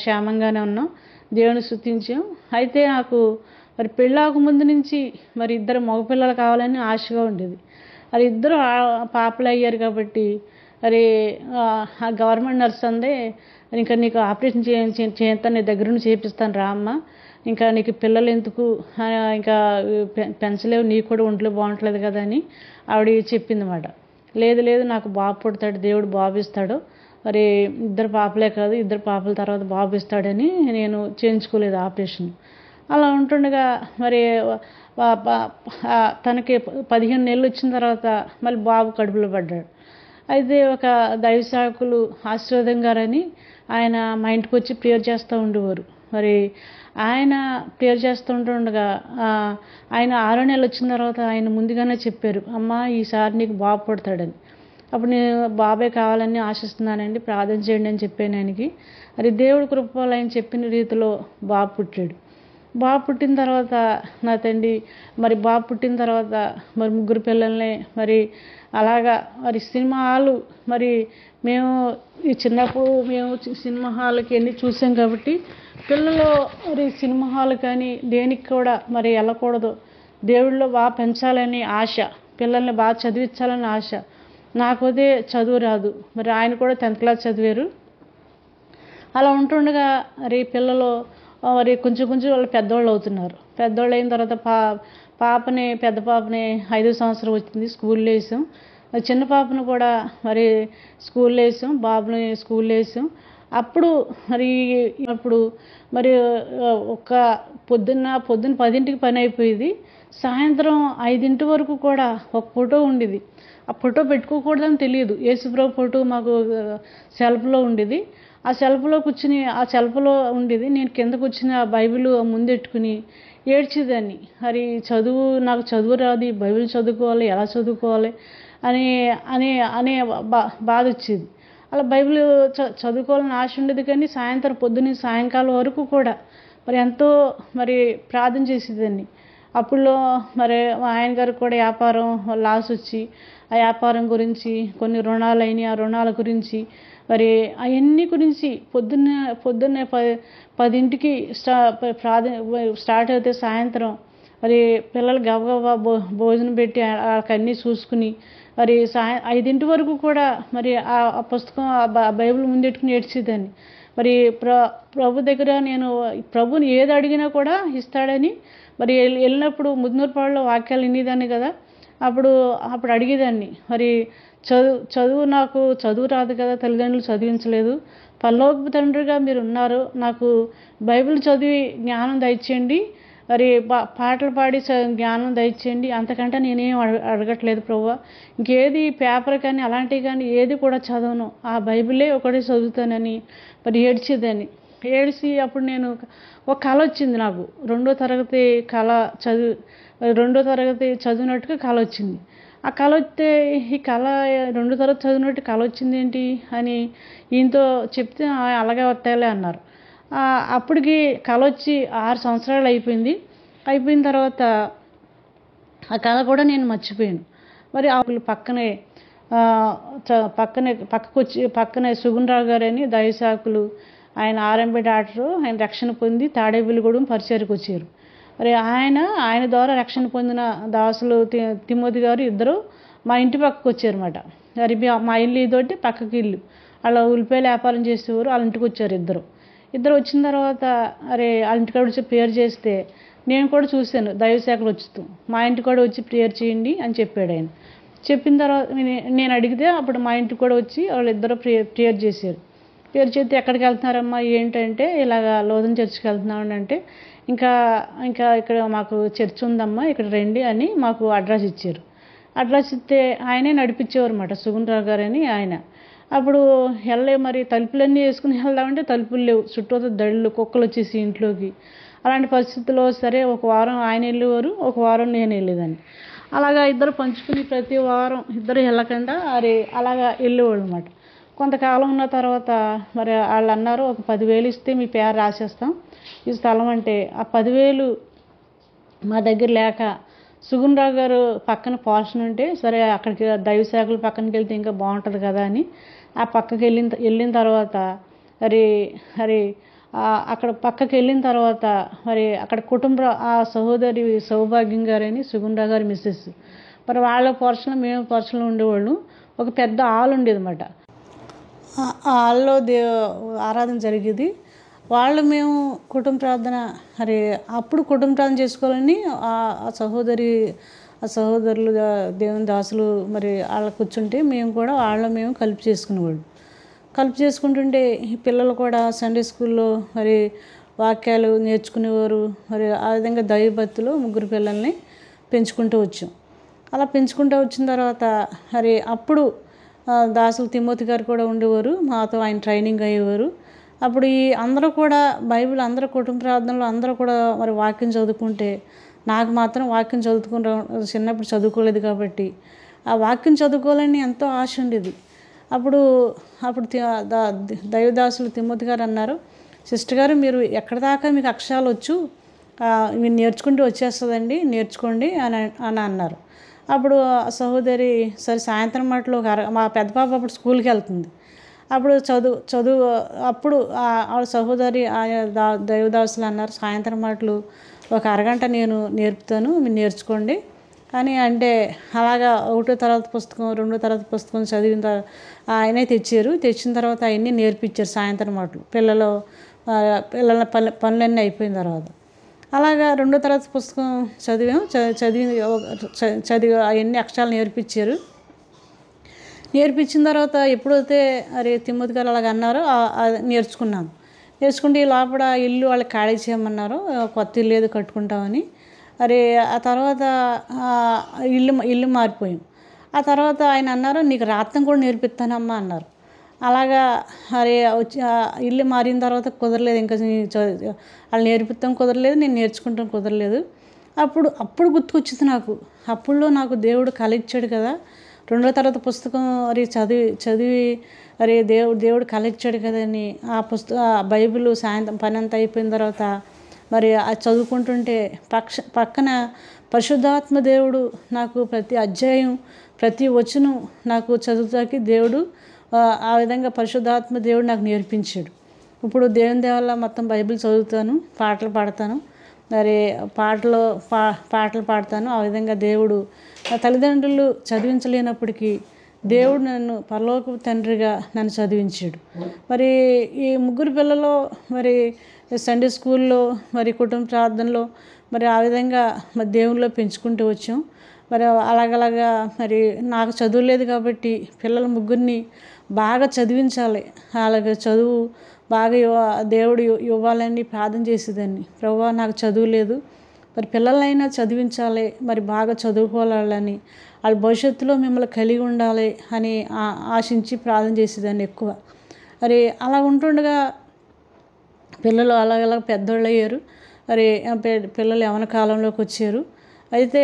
క్షేమంగానే ఉన్నాం, దేవుని స్తుతించాం. అయితే నాకు మరి పెళ్ళాక ముందు నుంచి మరి 2 మగపిల్లలు కావాలని ఆశగా ఉండేది. మరి 2 పాపలు అయ్యారు కాబట్టి మరి ఆ గవర్నమెంట్ నర్స్ అందే, ఇంకా నీకు ఆపరేషన్ చేస్తాను, నీ దగ్గర నుండి చేపిస్తాను రా అమ్మ, ఇంకా నీకు పిల్లలు ఎందుకు, ఇంకా పెంచలేవు, నీకు కూడా ఒంట్లో బాగుంటలేదు కదా అని ఆవిడ చెప్పిందన్నమాట. లేదు నాకు బాబు పుడతాడు, దేవుడు బాబు ఇస్తాడు, మరి 2 పాపలే కాదు 2 పాపల తర్వాత బాబు ఇస్తాడని నేను చేయించుకోలేదు ఆపరేషన్. అలా ఉంటుండగా మరి తనకి 15 నెలలు వచ్చిన తర్వాత మళ్ళీ బాబు కడుపులో పడ్డాడు. అయితే ఒక దైవ సేవకులు ఆశీర్వాదం గారని ఆయన మా ఇంటికి వచ్చి ప్రేయర్ చేస్తూ ఉండేవారు. మరి ఆయన ప్రేయర్ చేస్తూ ఉంటుండగా ఆయన 6వ నెల వచ్చిన తర్వాత ఆయన ముందుగానే చెప్పారు, అమ్మ ఈసారి నీకు బాబు పుడతాడని. అప్పుడు నేను బాబే కావాలని ఆశిస్తున్నానండి, ప్రార్థన చేయండి అని చెప్పాను ఆయనకి. మరి దేవుడి కృపలో ఆయన చెప్పిన రీతిలో బాబు పుట్టాడు. బాబు పుట్టిన తర్వాత నా తండ్రి మరి బాబు పుట్టిన తర్వాత మరి 3 పిల్లల్ని మరి అలాగా మరి సినిమా హాలు మరి మేము ఈ చిన్నప్పుడు మేము సినిమా హాల్కి వెళ్ళి చూసాం కాబట్టి పిల్లలు మరి సినిమా హాల్ కానీ దేనికి కూడా మరి వెళ్ళకూడదు, దేవుడిలో బాగా పెంచాలని ఆశ, పిల్లల్ని బాగా చదివించాలని ఆశ. నాకు అదే చదువు రాదు, మరి ఆయన కూడా 10th క్లాస్ చదివారు. అలా ఉంటుండగా మరి పిల్లలు మరి కొంచెం వాళ్ళు పెద్దవాళ్ళు అవుతున్నారు. పెద్దవాళ్ళు అయిన తర్వాత పెద్ద పాపని 5వ సంవత్సరం వచ్చింది, స్కూల్లో వేసాం. చిన్న పాపను కూడా మరి స్కూల్లో వేసాం, బాబుని స్కూల్లో వేసాం. అప్పుడు మరి ఒక పొద్దున్న 10ంటికి పని అయిపోయేది, సాయంత్రం 5 వరకు కూడా ఒక ఫోటో ఉండేది. ఆ ఫోటో పెట్టుకోకూడదని తెలియదు, యేసుప్రభు ఫోటో మాకు సెల్ఫ్లో ఉండేది. ఆ సెల్ఫ్లో కూర్చుని ఆ సెల్ఫ్లో ఉండేది, నేను కిందకు వచ్చిన బైబిల్ ముందెట్టుకుని ఏడ్చేదాన్ని. మరి నాకు చదువు రాదు, బైబిల్ చదువుకోవాలి, ఎలా చదువుకోవాలి అనే బాధ వచ్చేది. అలా బైబిల్ చదువుకోవాలని ఆశ ఉండేది. కానీ పొద్దున్న సాయంకాలం వరకు కూడా మరి ఎంతో మరి ప్రార్థన చేసేదాన్ని. అప్పుడులో మరి మా ఆయన గారికి కూడా వ్యాపారం లాస్ వచ్చి ఆ వ్యాపారం గురించి కొన్ని రుణాలు అయినాయి, ఆ రుణాల గురించి మరి అవన్నీ గురించి పొద్దున్నే 10ంటికి స్టార్ట్ అయితే సాయంత్రం మరి పిల్లలు గబగబా భోజనం పెట్టి అన్నీ చూసుకుని మరి 5 వరకు కూడా మరి ఆ పుస్తకం బైబిల్ ముందెట్టుకుని ఏడ్చేదాన్ని. మరి ప్రభు దగ్గర నేను ప్రభుని ఏది అడిగినా కూడా ఇస్తాడని మరి వెళ్ళినప్పుడు ముద్నూరుపాడులో వాక్యాలు వినేదాన్ని కదా, అప్పుడు అడిగేదాన్ని. మరి చదువు నాకు చదువు రాదు కదా, తల్లిదండ్రులు చదివించలేదు. పరలోకపు తండ్రిగా మీరు ఉన్నారు, నాకు బైబిల్ చదివి జ్ఞానం దయచేయండి, మరి పాటలు పాడి జ్ఞానం దయచేయండి, అంతకంటే నేనేం అడగట్లేదు ప్రభువా. ఇంకేది పేపర్ కానీ అలాంటివి కానీ ఏది కూడా చదవను, ఆ బైబిలే ఒకటే చదువుతానని మరి ఏడ్చేదాన్ని. ఏడ్చి అప్పుడు నేను ఒక కళ వచ్చింది నాకు. రెండో తరగతి చదివినట్టుగా కళ వచ్చింది. ఆ కళ వస్తే ఈ కళ రెండో తరగతి చదివినట్టు కళ వచ్చింది ఏంటి అని ఈయనతో చెప్తే అలాగే వస్తాయిలే అన్నారు. అప్పటికి కళ వచ్చి 6 సంవత్సరాలు అయిపోయిన తర్వాత ఆ కళ కూడా నేను మర్చిపోయాను. మరి వాళ్ళు పక్కనే సుగుణరావు గారు అని దైవసేవకులు, ఆయన ఆర్ఎంపీ డాక్టరు, ఆయన రక్షణ పొంది తాడేపల్లిగూడెం పరిచర్యకు వచ్చారు. మరి ఆయన ద్వారా రక్షణ పొందిన దాసులు తిమోతి గారు ఇద్దరు మా ఇంటి పక్కకు వచ్చారన్నమాట. మరి మా ఇల్లు ఇదోటి, పక్కకి ఇల్లు, వాళ్ళ ఉల్లిపాయలు వ్యాపారం చేసేవారు, వాళ్ళ ఇంటికి వచ్చారు ఇద్దరు వచ్చిన తర్వాత వాళ్ళ ఇంటికాడ వచ్చి ప్రేయర్ చేస్తే నేను కూడా చూశాను. దైవసేవకులు వచ్చుతూ మా ఇంటికి కూడా వచ్చి ప్రేయర్ చేయండి అని చెప్పాడు ఆయన. చెప్పిన తర్వాత నేను అడిగితే అప్పుడు మా ఇంటికి కూడా వచ్చి వాళ్ళిద్దరూ ప్రేయర్ చేశారు. ప్రేయర్ చేస్తే ఎక్కడికి వెళ్తున్నారమ్మా ఏంటంటే ఇలాగ లోదన్ చర్చికి వెళ్తున్నామని అంటే ఇంకా ఇక్కడ మాకు చర్చ్ ఉందమ్మా, ఇక్కడ రండి అని మాకు అడ్రస్ ఇచ్చారు. అడ్రస్ ఇస్తే ఆయనే నడిపించేవారు అన్నమాట, సుగుణరావు గారు అని ఆయన. అప్పుడు మరి తలుపులన్నీ వేసుకుని వెళ్దామంటే తలుపులు లేవు, చుట్టూ దళ్ళు, కుక్కలు వచ్చేసి ఇంట్లోకి. అలాంటి పరిస్థితుల్లో సరే ఒక వారం ఆయన వెళ్ళేవారు, ఒక వారం నేను వెళ్ళేదాన్ని. అలాగా ఇద్దరు పంచుకుని ప్రతి వారం ఇద్దరు వెళ్ళకుండా అలాగా వెళ్ళేవాళ్ళు అన్నమాట. కొంతకాలం ఉన్న తర్వాత మరి వాళ్ళు అన్నారు, ఒక 10,000 ఇస్తే మీ పేరు రాసేస్తాం ఈ స్థలం అంటే. ఆ 10,000 మా దగ్గర లేక సుగుణరావు గారు పక్కన పోర్షన్ ఉంటే సరే అక్కడికి దైవసేవకులు పక్కనకి వెళ్తే ఇంకా బాగుంటుంది కదా అని ఆ పక్కకి వెళ్ళిన తర్వాత అక్కడ పక్కకి వెళ్ళిన తర్వాత మరి అక్కడ ఆ సహోదరి సౌభాగ్యం గారని సుగుణరావు గారి మిస్సెస్, మరి వాళ్ళ పోర్షన్లో మేము పోర్షన్లో ఉండేవాళ్ళు. ఒక పెద్ద హాల్ ఉండేది అన్నమాట. ఆ హాల్లో ఆరాధన జరిగేది. మేము కుటుంబ ప్రార్థన అప్పుడు కుటుంబ ప్రార్థన చేసుకోవాలని ఆ సహోదరులు దేవుని దాసులు మరి వాళ్ళు కూర్చుంటే మేము కూడా మేము కలిపి చేసుకునేవాళ్ళు. కలిపి చేసుకుంటుంటే ఈ పిల్లలు కూడా సండే స్కూల్లో మరి వాక్యాలు నేర్చుకునేవారు. మరి ఆ విధంగా దైవభక్తిలో 3 పిల్లల్ని పెంచుకుంటూ వచ్చాం. అలా పెంచుకుంటూ వచ్చిన తర్వాత అప్పుడు దాసులు తిమోతి గారు కూడా ఉండేవారు, మాతో ఆయన ట్రైనింగ్ అయ్యేవారు. అప్పుడు అందరూ కూడా బైబిల్ అందరూ కుటుంబ ప్రార్థనలో అందరూ కూడా మరి వాక్యం చదువుకుంటే నాకు మాత్రం వాక్యం చిన్నప్పుడు చదువుకోలేదు కాబట్టి ఆ వాక్యం చదువుకోవాలని ఎంతో ఆశ ఉండేది. అప్పుడు దైవదాసులు తిమోతి గారు అన్నారు, సిస్టర్ గారు మీరు ఎక్కడి దాకా మీకు అక్షరాలు వచ్చు, మీరు నేర్చుకుంటూ వచ్చేస్తుందండి, నేర్చుకోండి అని అన్నారు. అప్పుడు సహోదరి సరే సాయంత్రం మాటలో మా పెద్ద పాప అప్పుడు స్కూల్కి వెళ్తుంది. అప్పుడు చదువు అప్పుడు ఆవిడ సహోదరి దైవదాసులు అన్నారు, సాయంత్రం మాటలు ఒక అరగంట నేను నేర్పుతాను, మీరు నేర్చుకోండి అని అంటే అలాగా 1వ తరగతి పుస్తకం 2వ తరగతి పుస్తకం చదివిన ఆయనే తెచ్చిన తర్వాత అవన్నీ నేర్పించారు సాయంత్రం మాటలు. పిల్లల పనులన్నీ అయిపోయిన తర్వాత అలాగా 2వ తరగతి పుస్తకం చదివి అవన్నీ అక్షరాలు నేర్పించారు. నేర్పించిన తర్వాత ఎప్పుడైతే తిమోతి గారు అలాగ అన్నారో నేర్చుకున్నాను. నేర్చుకుంటే ఈ లోపల ఇల్లు వాళ్ళకి ఖాళీ చేయమన్నారు, కొత్త ఇల్లు ఏదో కట్టుకుంటామని. ఆ తర్వాత ఇల్లు మారిపోయాం. ఆ తర్వాత ఆయన అన్నారు, నీకు రాత్రం కూడా నేర్పిస్తానమ్మా అన్నారు. అలాగా వచ్చి ఇల్లు మారిన తర్వాత కుదరలేదు, ఇంకా వాళ్ళు నేర్పిస్తాం కుదరలేదు, నేను నేర్చుకుంటాం కుదరలేదు. అప్పుడు గుర్తుకొచ్చింది నాకు, అప్పుడులో నాకు దేవుడు కల ఇచ్చాడు కదా, 2వ తరగతి పుస్తకం చదివి దేవుడు కల ఇచ్చాడు కదని ఆ బైబిల్ సాయంత్రం పని అంతా అయిపోయిన తర్వాత మరి అది చదువుకుంటుంటే పక్కన పరిశుద్ధాత్మ దేవుడు నాకు ప్రతి అధ్యాయం ప్రతి వచనం నాకు చదువుతాకి దేవుడు ఆ విధంగా పరిశుద్ధాత్మ దేవుడు నాకు నేర్పించాడు. ఇప్పుడు దేవుని దేవల్ల మొత్తం బైబిల్ చదువుతాను, పాటలు పాడతాను, పాటలు పాడతాను. ఆ విధంగా దేవుడు నా తల్లిదండ్రులు చదివించలేనప్పటికీ దేవుడు నన్ను పరలోకపు తండ్రిగా నన్ను చదివించాడు. మరి ఈ 3 పిల్లలు మరి సండే స్కూల్లో మరి కుటుంబ ప్రార్థనలో మరి ఆ విధంగా మరి దేవునిలో పెంచుకుంటూ వచ్చాం. మరి అలాగలాగా మరి నాకు చదువు లేదు కాబట్టి పిల్లల ముగ్గురిని బాగా చదివించాలి, అలాగే చదువు బాగా దేవుడు ఇవ్వాలని ప్రార్థన చేసేదాన్ని. ప్రభువా నాకు చదువు లేదు, మరి పిల్లలైనా చదివించాలి, మరి బాగా చదువుకోవాలని, వాళ్ళ భవిష్యత్తులో మిమ్మల్ని కలిగి ఉండాలి అని ఆశించి ప్రార్థన చేసేదాన్ని ఎక్కువ. మరి అలా ఉంటుండగా పిల్లలు అలాగలా పెద్దోళ్ళు అయ్యారు. మరి పిల్లలు యవ్వన కాలంలోకి వచ్చారు. అయితే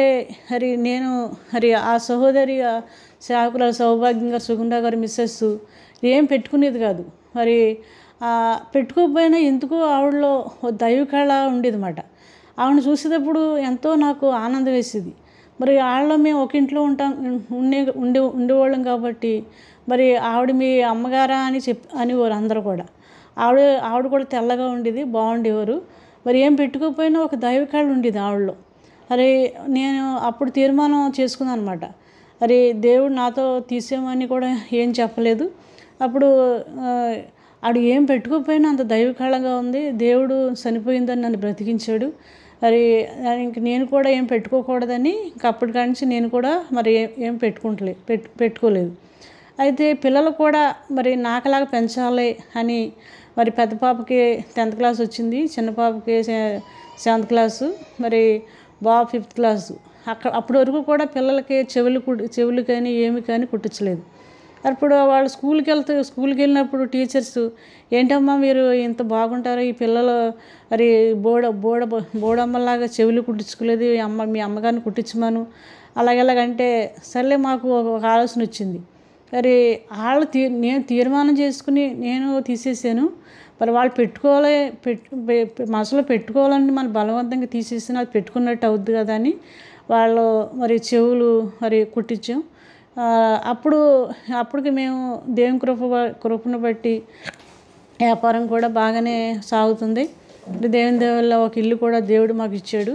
మరి నేను మరి ఆ సహోదరి సేవకురాలు సౌభాగ్యంగా సుగుండా గారి మిస్సెస్ ఏం పెట్టుకునేది కాదు. మరి పెట్టుకోకపోయినా ఎందుకో ఆవిడలో దైవ కళ ఉండేది అన్నమాట. ఆవిడని చూసేటప్పుడు ఎంతో నాకు ఆనందం వేసేది. మరి వాళ్ళలో మేము ఒక ఇంట్లో ఉండేవాళ్ళం కాబట్టి మరి ఆవిడ మీ అమ్మగారా అని అనేవారు అందరూ కూడా. ఆవిడ కూడా తెల్లగా ఉండేది, బాగుండేవారు. మరి ఏం పెట్టుకోకపోయినా ఒక దైవ కళ ఉండేది ఆవిడలో. అరే నేను అప్పుడు తీర్మానం చేసుకున్నాను అనమాట. అరే దేవుడు నాతో తీసేమని కూడా ఏం చెప్పలేదు. అప్పుడు ఆవిడ ఏం పెట్టుకోకపోయినా అంత దైవకళగా ఉంది. దేవుడు చనిపోయిందని నన్ను బ్రతికించాడు. మరి ఇంక నేను కూడా ఏం పెట్టుకోకూడదని ఇంక అప్పటి నుంచి నేను కూడా మరి ఏం పెట్టుకోలేదు. అయితే పిల్లలు కూడా మరి నాకులాగా పెంచాలి అని మరి పెద్ద పాపకి 10th క్లాస్ వచ్చింది, చిన్న పాపకి 7th క్లాసు, మరి బాబు 5th క్లాసు. అప్పటి వరకు కూడా పిల్లలకి చెవులు కానీ ఏమి కానీ కుట్టించలేదు. అప్పుడు వాళ్ళు స్కూల్కి వెళ్ళినప్పుడు టీచర్స్ ఏంటమ్మా మీరు ఇంత బాగుంటారు, ఈ పిల్లలు మరి బోడమ్మలాగా చెవులు కుట్టించుకోలేదు, మీ అమ్మగారిని కుట్టించమను అలాగెలాగంటే సర్లే మాకు ఒక ఆలోచన వచ్చింది. మరి నేను తీర్మానం చేసుకుని నేను తీసేసాను. మరి వాళ్ళు మనసులో పెట్టుకోవాలని మనం బలవంతంగా తీసేసిన అది పెట్టుకున్నట్టు అవుద్ది కదా అని వాళ్ళు మరి చెవులు మరి కుట్టించాం. అప్పటికి మేము దేవుని కృపను బట్టి వ్యాపారం కూడా బాగానే సాగుతుంది. దేవుని వల్ల ఒక ఇల్లు కూడా దేవుడు మాకు ఇచ్చాడు.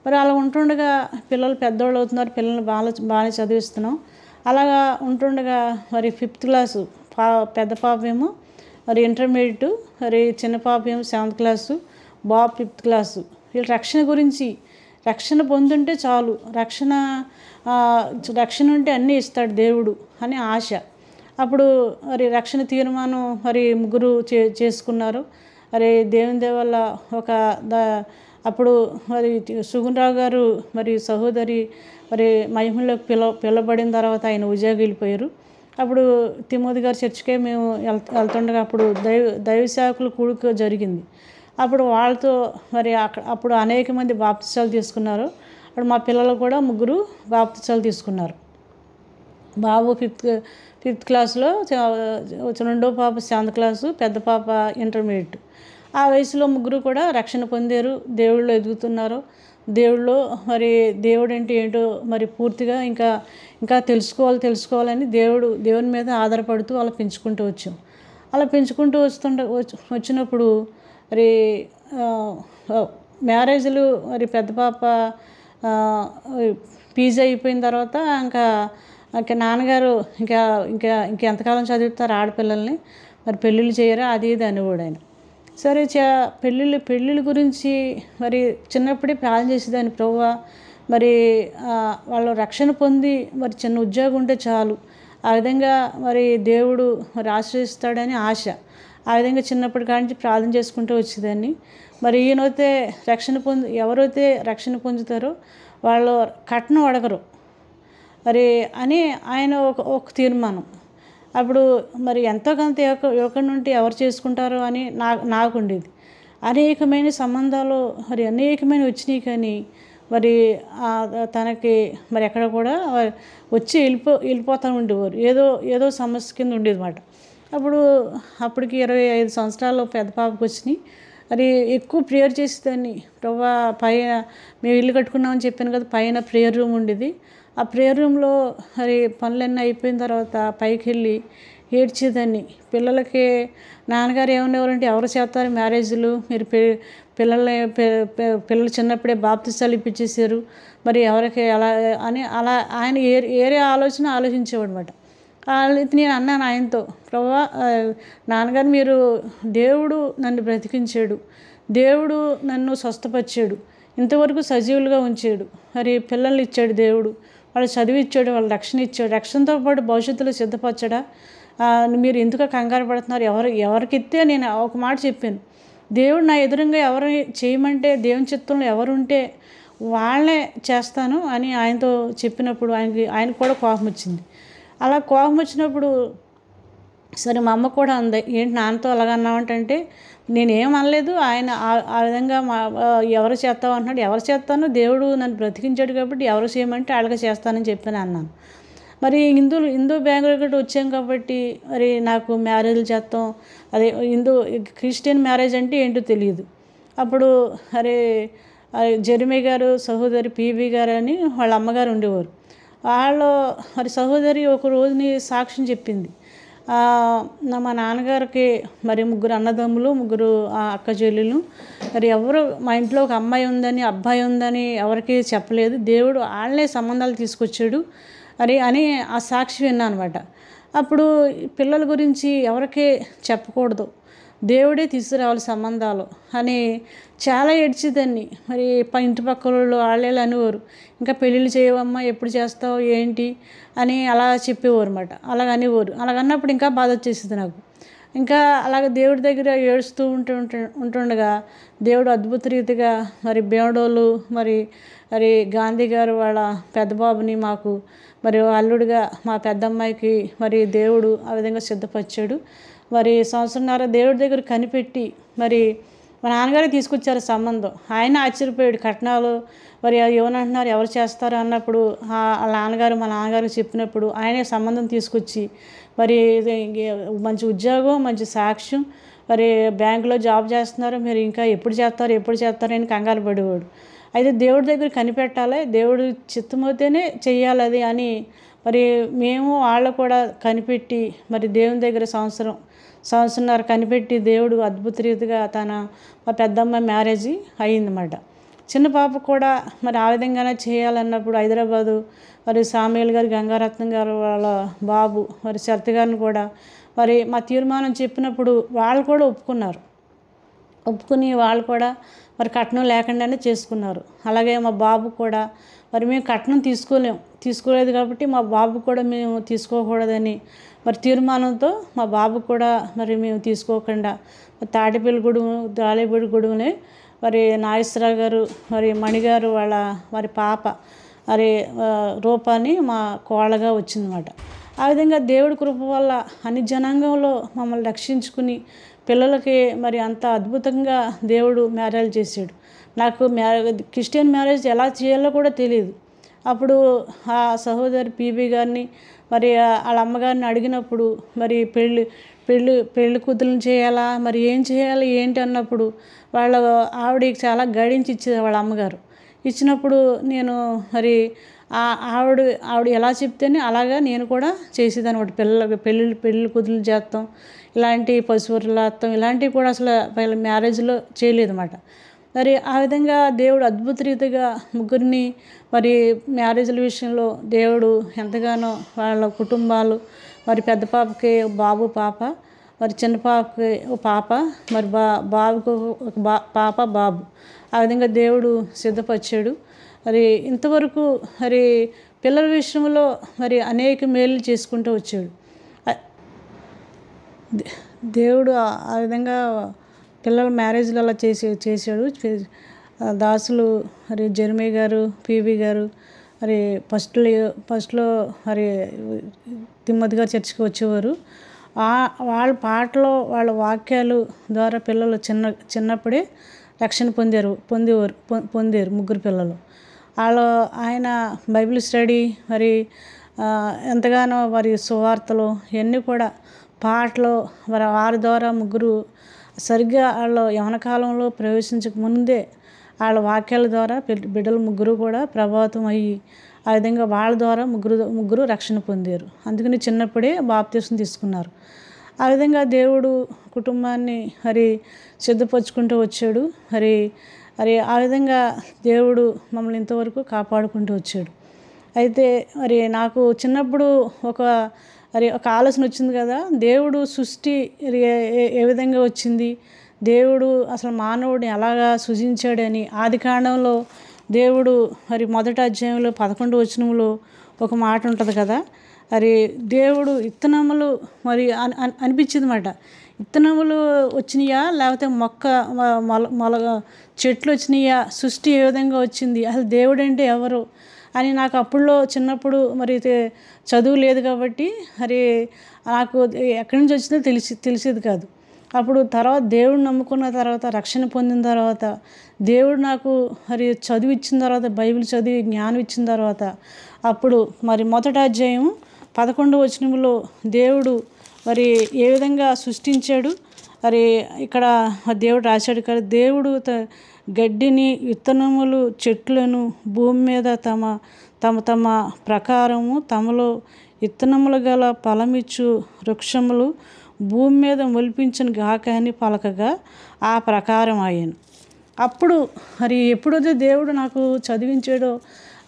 మరి అలా ఉంటుండగా పిల్లలు పెద్దవాళ్ళు అవుతున్నారు, పిల్లల్ని బాగానే చదివిస్తున్నాం. అలాగా ఉంటుండగా మరి 5th క్లాసు పెద్ద పాప ఏమో మరి ఇంటర్మీడియట్, మరి చిన్న పాప ఏమో 7th క్లాసు, బాబు 5th క్లాసు. వీళ్ళు రక్షణ పొందుంటే చాలు, రక్షణ ఉంటే అన్నీ ఇస్తాడు దేవుడు అని ఆశ. అప్పుడు మరి రక్షణ తీర్మానం మరి ముగ్గురు చేసుకున్నారు. మరి దేవుని వల్ల అప్పుడు మరి సుగుణరావు గారు మరి సహోదరి మరి మహిమలోకి పిలవబడిన తర్వాత ఆయన ఉద్యోగం వెళ్ళిపోయారు. అప్పుడు తిమోతి గారి చర్చికే మేము వెళ్తుండగా అప్పుడు దైవ సేవకుల కూడిక జరిగింది. అప్పుడు వాళ్ళతో మరి అప్పుడు అనేక మంది బాప్తిసాలు తీసుకున్నారు. అప్పుడు మా పిల్లలు కూడా ముగ్గురు బాప్తిసాలు తీసుకున్నారు. బాబు 5th క్లాస్లో, రెండో పాప 7th క్లాసు, పెద్ద పాప ఇంటర్మీడియట్. ఆ వయసులో ముగ్గురు కూడా రక్షణ పొందారు, దేవుళ్ళు ఎదుగుతున్నారు. దేవుళ్ళు మరి దేవుడు అంటే ఏంటో మరి పూర్తిగా ఇంకా తెలుసుకోవాలని దేవుని మీద ఆధారపడుతూ అలా పెంచుకుంటూ వచ్చాం. అలా పెంచుకుంటూ వచ్చినప్పుడు మరి మ్యారేజ్లు మరి పెద్ద పాప పీజీ అయిపోయిన తర్వాత ఇంకా నాన్నగారు ఇంకెంతకాలం చదివిస్తారు ఆడపిల్లల్ని, మరి పెళ్ళిళ్ళు చేయరా అది ఇది అనేవాడు ఆయన. సరే పెళ్ళిళ్ళ గురించి మరి చిన్నప్పుడే ప్రార్థన చేసేదాన్ని. ప్రభువా మరి వాళ్ళు రక్షణ పొంది మరి చిన్న ఉద్యోగం ఉంటే చాలు, ఆ విధంగా మరి దేవుడు మరి ఆశ్రయిస్తాడని ఆశ. ఆ విధంగా చిన్నప్పటి కాడి ప్రార్థన చేసుకుంటూ వచ్చేదాన్ని. మరి ఎవరైతే రక్షణ పొందుతారో వాళ్ళు కట్నం అడగరు మరి అని ఆయన ఒక తీర్మానం. అప్పుడు మరి ఎంతో కొంత యువకుడి నుండి ఎవరు చేసుకుంటారో అని నాకు ఉండేది. అనేకమైన సంబంధాలు మరి అనేకమైన వచ్చినాయి, కానీ మరి తనకి మరి ఎక్కడ కూడా వచ్చి వెళ్ళిపోతూ ఉండేవారు. ఏదో సమస్య కింద ఉండేది అన్నమాట. అప్పటికి 25 సంవత్సరాలు పెద్ద పాపకు వచ్చినాయి. మరి ఎక్కువ ప్రేయర్ చేసేదాన్ని. ప్రభువా పైన మేము ఇల్లు కట్టుకున్నామని చెప్పాను కదా, పైన ప్రేయర్ రూమ్ ఉండేది. ఆ ప్రేయర్ రూమ్లో మరి పనులన్నీ అయిపోయిన తర్వాత పైకి వెళ్ళి ఏడ్చేదాన్ని. పిల్లలకి నాన్నగారు ఏమనేవారంటే ఎవరు చేస్తారు మ్యారేజ్లు, మీరు పిల్లలు చిన్నప్పుడే బాప్తిసాలు ఇప్పించేశారు, మరి ఎవరికి ఎలా అని అలా ఆయన ఏరే ఆలోచించేవాడు అనమాట. నేను అన్నాను ఆయనతో, ప్రభువా నాన్నగారు మీరు దేవుడు నన్ను బ్రతికించాడు, దేవుడు నన్ను స్వస్థపరిచాడు, ఇంతవరకు సజీవులుగా ఉంచాడు, మరి పిల్లల్ని ఇచ్చాడు దేవుడు, వాళ్ళు చదివిచ్చాడు, వాళ్ళు రక్షణ ఇచ్చాడు. రక్షణతో పాటు భవిష్యత్తులో సిద్ధపరచడా. మీరు ఎందుకు కంగారు పడుతున్నారు, ఎవరికిస్తే నేను ఒక మాట చెప్పాను, దేవుడు నా ఎదురుగా ఎవరు చేయమంటే దేవుని చిత్తంలో ఎవరుంటే వాళ్ళే చేస్తాను అని ఆయనతో చెప్పినప్పుడు ఆయనకు కూడా కోపం వచ్చింది. అలా కోపం వచ్చినప్పుడు సరే మా అమ్మ కూడా అంది, ఏంటి నాన్నతో అలాగన్నావంటే నేనేం అనలేదు. ఆయన ఆ విధంగా ఎవరు చేస్తావు అంటున్నాడు. ఎవరు చేస్తాను, దేవుడు నన్ను బ్రతికించాడు కాబట్టి ఎవరు చేయమంటే వాళ్ళకి చేస్తానని చెప్పాను అన్నాను. మరి హిందూ బ్యాక్గ్రౌండ్ వచ్చాం కాబట్టి మరి నాకు మ్యారేజ్లు చేస్తాం, అదే క్రిస్టియన్ మ్యారేజ్ అంటే ఏంటో తెలియదు. అప్పుడు జెర్మీ గారు సహోదరి పీబీ గారు అని వాళ్ళ అమ్మగారు ఉండేవారు. వాళ్ళు మరి సహోదరి ఒక రోజుని సాక్ష్యం చెప్పింది. మా నాన్నగారికి మరి 3 అన్నదమ్ములు, 3 అక్క చెల్లెలు. మరి ఎవరు మా ఇంట్లో ఒక అమ్మాయి ఉందని అబ్బాయి ఉందని ఎవరికి చెప్పలేదు. దేవుడు వాళ్ళే సంబంధాలు తీసుకొచ్చాడు అని ఆ సాక్షి విన్నా అనమాట. అప్పుడు పిల్లల గురించి ఎవరికీ చెప్పకూడదు, దేవుడే తీసుకురావాలి సంబంధాలు అని చాలా ఏడ్చేదాన్ని. మరి ఇంటి పక్కల వాళ్ళు అనేవారు, ఇంకా పెళ్ళిళ్ళు చేయవమ్మా, ఎప్పుడు చేస్తావు ఏంటి అని అలా చెప్పేవారు అన్నమాట. అలాగనేవారు. అలాగన్నప్పుడు ఇంకా బాధ వచ్చేసింది నాకు. ఇంకా అలాగ దేవుడి దగ్గర ఏడుస్తూ ఉంటుండగా దేవుడు అద్భుత రీతిగా మరి బేవడోళ్ళు మరి గాంధీ గారు వాళ్ళ పెద్ద బాబుని మాకు మరి అల్లుడిగా మా పెద్దమ్మాయికి మరి దేవుడు ఆ విధంగా సిద్ధపరిచాడు. మరి సంవత్సరంన్నర దేవుడి దగ్గర కనిపెట్టి మరి మా నాన్నగారే తీసుకొచ్చారు సంబంధం. ఆయన ఆశ్చర్యపోయాడు. కట్నాలు మరి ఏమనంటున్నారు, ఎవరు చేస్తారు అన్నప్పుడు వాళ్ళ నాన్నగారు మా నాన్నగారికి చెప్పినప్పుడు ఆయనే సంబంధం తీసుకొచ్చి మరి మంచి ఉద్యోగం, మంచి సాక్ష్యం, మరి బ్యాంకులో జాబ్ చేస్తున్నారు, మీరు ఇంకా ఎప్పుడు చేస్తారు అని కంగారు పడేవాడు. అయితే దేవుడి దగ్గర కనిపెట్టాలి, దేవుడు చిత్తమైతేనే చెయ్యాలి అది అని మరి మేము వాళ్ళు కూడా కనిపెట్టి మరి దేవుని దగ్గర సంవత్సరంన్నర కనిపెట్టి దేవుడు అద్భుత రీతిగా మా పెద్దమ్మాయి మ్యారేజీ అయ్యిందన్నమాట. చిన్న పాప కూడా మరి ఆ విధంగానే చేయాలన్నప్పుడు హైదరాబాదు మరి సామ్యుల్ గారు, గంగారత్నం గారు వాళ్ళ బాబు మరి శరత్ గారిని కూడా మరి మా తీర్మానం చెప్పినప్పుడు వాళ్ళు కూడా ఒప్పుకుని వాళ్ళు కూడా మరి కట్నం లేకుండానే చేసుకున్నారు. అలాగే మా బాబు కూడా మరి మేము కట్నం తీసుకోలేదు కాబట్టి మా బాబు కూడా మేము తీసుకోకూడదని మరి తీర్మానంతో మా బాబు కూడా మరి మేము తీసుకోకుండా తాడేపల్లిగూడెంలో మరి నాగేశ్వరరావు గారు మరి మణిగారు వారి పాప మరి రూపాన్ని మా కోళ్ళగా వచ్చిందన్నమాట. ఆ విధంగా దేవుడి కృప వల్ల అన్ని జనాంగంలో మమ్మల్ని రక్షించుకుని పిల్లలకి మరి అంత అద్భుతంగా దేవుడు మ్యారేజ్ చేశాడు. నాకు క్రిస్టియన్ మ్యారేజ్ ఎలా చేయాలో కూడా తెలియదు. అప్పుడు ఆ సహోదరి పీబీ గారిని మరి వాళ్ళ అమ్మగారిని అడిగినప్పుడు మరి పెళ్ళి కూతురుని చేయాలా, మరి ఏం చేయాలి ఏంటి అన్నప్పుడు ఆవిడకి చాలా గైడెన్స్ ఇచ్చేది వాళ్ళ అమ్మగారు. ఇచ్చినప్పుడు నేను మరి ఆవిడ ఎలా చెప్తేనే అలాగా నేను కూడా చేసేదాన్ని. ఒకటి పెళ్ళి కూతురు చేస్తాం, ఇలాంటి పశువులాత్తం ఇలాంటివి కూడా అసలు వాళ్ళ మ్యారేజ్లో చేయలేదన్నమాట. మరి ఆ విధంగా దేవుడు అద్భుత రీతిగా ముగ్గురిని మరి మ్యారేజ్ల విషయంలో దేవుడు ఎంతగానో వాళ్ళ కుటుంబాలు మరి పెద్ద పాపకి బాబు పాప, మరి చిన్న పాపకి ఒక పాప, మరి బాబుకు ఒక పాప బాబు, ఆ విధంగా దేవుడు సిద్ధపరిచాడు. మరి ఇంతవరకు మరి పిల్లల విషయంలో మరి అనేక మేలు చేసుకుంటూ వచ్చాడు దేవుడు. ఆ విధంగా పిల్లల మ్యారేజ్లు అలా చేశాడు. దాసులు మరి జెర్మీ గారు, పీబీ గారు మరి ఫస్ట్లో మరి తిమ్మతి గారు చర్చికి వచ్చేవారు. వాళ్ళ పాటలు వాళ్ళ వాక్యాలు ద్వారా పిల్లలు చిన్నప్పుడే రక్షణ పొందారు ముగ్గురు పిల్లలు. ఆయన బైబిల్ స్టడీ మరి ఎంతగానో మరి సువార్తలు ఇవన్నీ కూడా పాటలు మరి వారి ద్వారా ముగ్గురు సరిగ్గా వాళ్ళు యవన కాలంలో ప్రవేశించక ముందే వాళ్ళ వాక్యాల ద్వారా బిడ్డలు ముగ్గురు కూడా ప్రభావితం అయ్యి ఆ విధంగా వాళ్ళ ద్వారా ముగ్గురు రక్షణ పొందారు. అందుకని చిన్నప్పుడే బాప్తిసం తీసుకున్నారు. ఆ విధంగా దేవుడు కుటుంబాన్ని మరి సిద్ధపరచుకుంటూ వచ్చాడు. మరి ఆ విధంగా దేవుడు మమ్మల్ని ఇంతవరకు కాపాడుకుంటూ వచ్చాడు. అయితే మరి నాకు చిన్నప్పుడు ఒక ఆలోచన వచ్చింది కదా, దేవుడు సృష్టి ఏ విధంగా వచ్చింది, దేవుడు అసలు మానవుడిని ఎలాగా సృజించాడని ఆదికాండంలో దేవుడు మరి మొదటి అధ్యాయంలో 11వ వచనంలో ఒక మాట ఉంటుంది కదా, అరే దేవుడు విత్తనములు మరి అనిపించింది మాట, విత్తనములు వచ్చినాయా లేకపోతే మొల చెట్లు వచ్చినాయా, సృష్టి ఏ విధంగా వచ్చింది, అసలు దేవుడు అంటే ఎవరు అని నాకు అప్పుడులో చిన్నప్పుడు మరి చదువు లేదు కాబట్టి మరి నాకు ఎక్కడి నుంచి వచ్చిందో తెలిసేది కాదు. అప్పుడు తర్వాత దేవుడిని నమ్ముకున్న తర్వాత, రక్షణ పొందిన తర్వాత, దేవుడు నాకు మరి చదువు ఇచ్చిన తర్వాత, బైబిల్ చదివి జ్ఞానం ఇచ్చిన తర్వాత, అప్పుడు మరి మొదటి అధ్యాయం 11వ వచనంలో దేవుడు మరి ఏ విధంగా సృష్టించాడు మరి ఇక్కడ దేవుడు రాశాడు కదా, దేవుడు గడ్డిని, విత్తనములు, చెట్లను భూమి మీద తమ ప్రకారము తమలో విత్తనములు గల ఫలమిచ్చు వృక్షములు భూమి మీద మొలిపించిన గాక అని పలకగా ఆ ప్రకారం అయ్యాను. అప్పుడు మరి ఎప్పుడైతే దేవుడు నాకు చదివించాడో,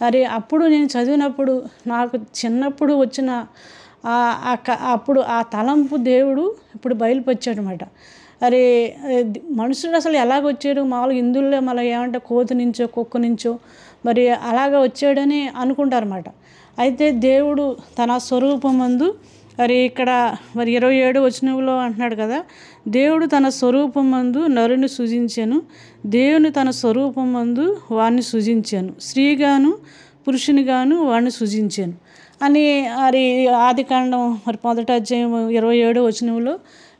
మరి అప్పుడు నేను చదివినప్పుడు నాకు చిన్నప్పుడు వచ్చిన అప్పుడు ఆ తలంపు దేవుడు ఇప్పుడు బయలుపరిచాడు అనమాట. అరే మనుషుడు అసలు ఎలాగొచ్చాడు, మామూలుగా హిందువుల్లో మళ్ళీ ఏమంటే కోతి నుంచో కుక్క నుంచో మరి అలాగ వచ్చాడని అనుకుంటారన్నమాట. అయితే దేవుడు తన స్వరూపమందు మరి ఇక్కడ మరి 27వ వచనంలో అంటున్నాడు కదా, దేవుడు తన స్వరూపమందు నరుని సృజించాను, దేవుని తన స్వరూపమందు వాడిని సృజించాను, స్త్రీగాను పురుషునిగాను వాడిని సృజించాను అని మరి ఆదికాండం మరి 1వ అధ్యాయం 27వ వచనంలో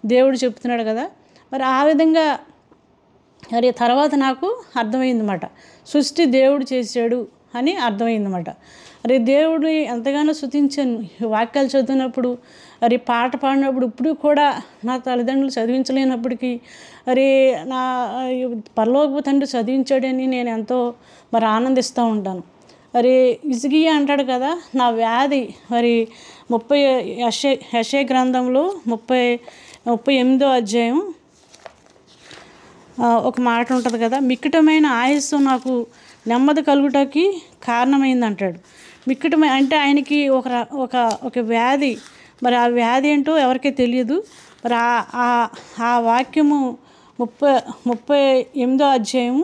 దేవుడు చెప్తున్నాడు కదా. మరి ఆ విధంగా మరి తర్వాత నాకు అర్థమైందన్నమాట, సృష్టి దేవుడు చేశాడు అని అర్థమైందన్నమాట. మరి దేవుడిని ఎంతగానో స్తుతించాను వాక్యాలు చదివినప్పుడు, మరి పాట పాడినప్పుడు. ఇప్పుడు కూడా నా తల్లిదండ్రులు చదివించలేనప్పటికీ మరి నా పరలోకపు తండ్రి చదివించాడని నేను ఎంతో మరి ఆనందిస్తూ ఉంటాను. మరి హిజ్కియా అంటాడు కదా, నా వ్యాధి మరి 30 యెషయా గ్రంథంలో 38వ అధ్యాయం ఒక మాట ఉంటుంది కదా, మిక్కటమైన ఆయుస్సు నాకు నెమ్మది కలుగుటకి కారణమైంది అంటాడు. మిక్కటమైన అంటే ఆయనకి ఒక వ్యాధి, మరి ఆ వ్యాధి ఏంటో ఎవరికీ తెలియదు. మరి ఆ వాక్యము 38వ అధ్యాయం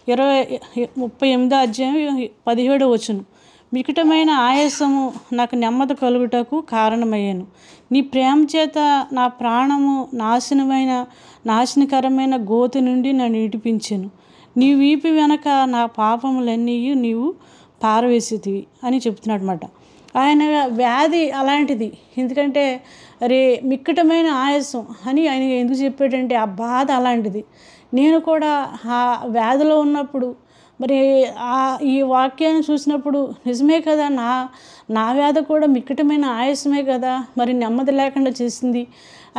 17వ వచనం, మికటమైన ఆయాసము నాకు నెమ్మది కలుగుటకు కారణమయ్యాను, నీ ప్రేమ చేత నా ప్రాణము నాశనకరమైన గోతి నుండి నన్ను విడిపించాను, నీ వీపు వెనక నా పాపములన్నీ నీవు పారవేసితివి అని చెప్తున్నాడు అన్నమాట. ఆయన వ్యాధి అలాంటిది. ఎందుకంటే అరే మిక్కటమైన ఆయాసం అని ఆయన ఎందుకు చెప్పాడంటే ఆ బాధ అలాంటిది. నేను కూడా ఆ వ్యాధిలో ఉన్నప్పుడు మరి ఈ వాక్యాన్ని చూసినప్పుడు నిజమే కదా, నా వ్యాధి కూడా మిక్కటమైన ఆయాసమే కదా, మరి నెమ్మది లేకుండా చేసింది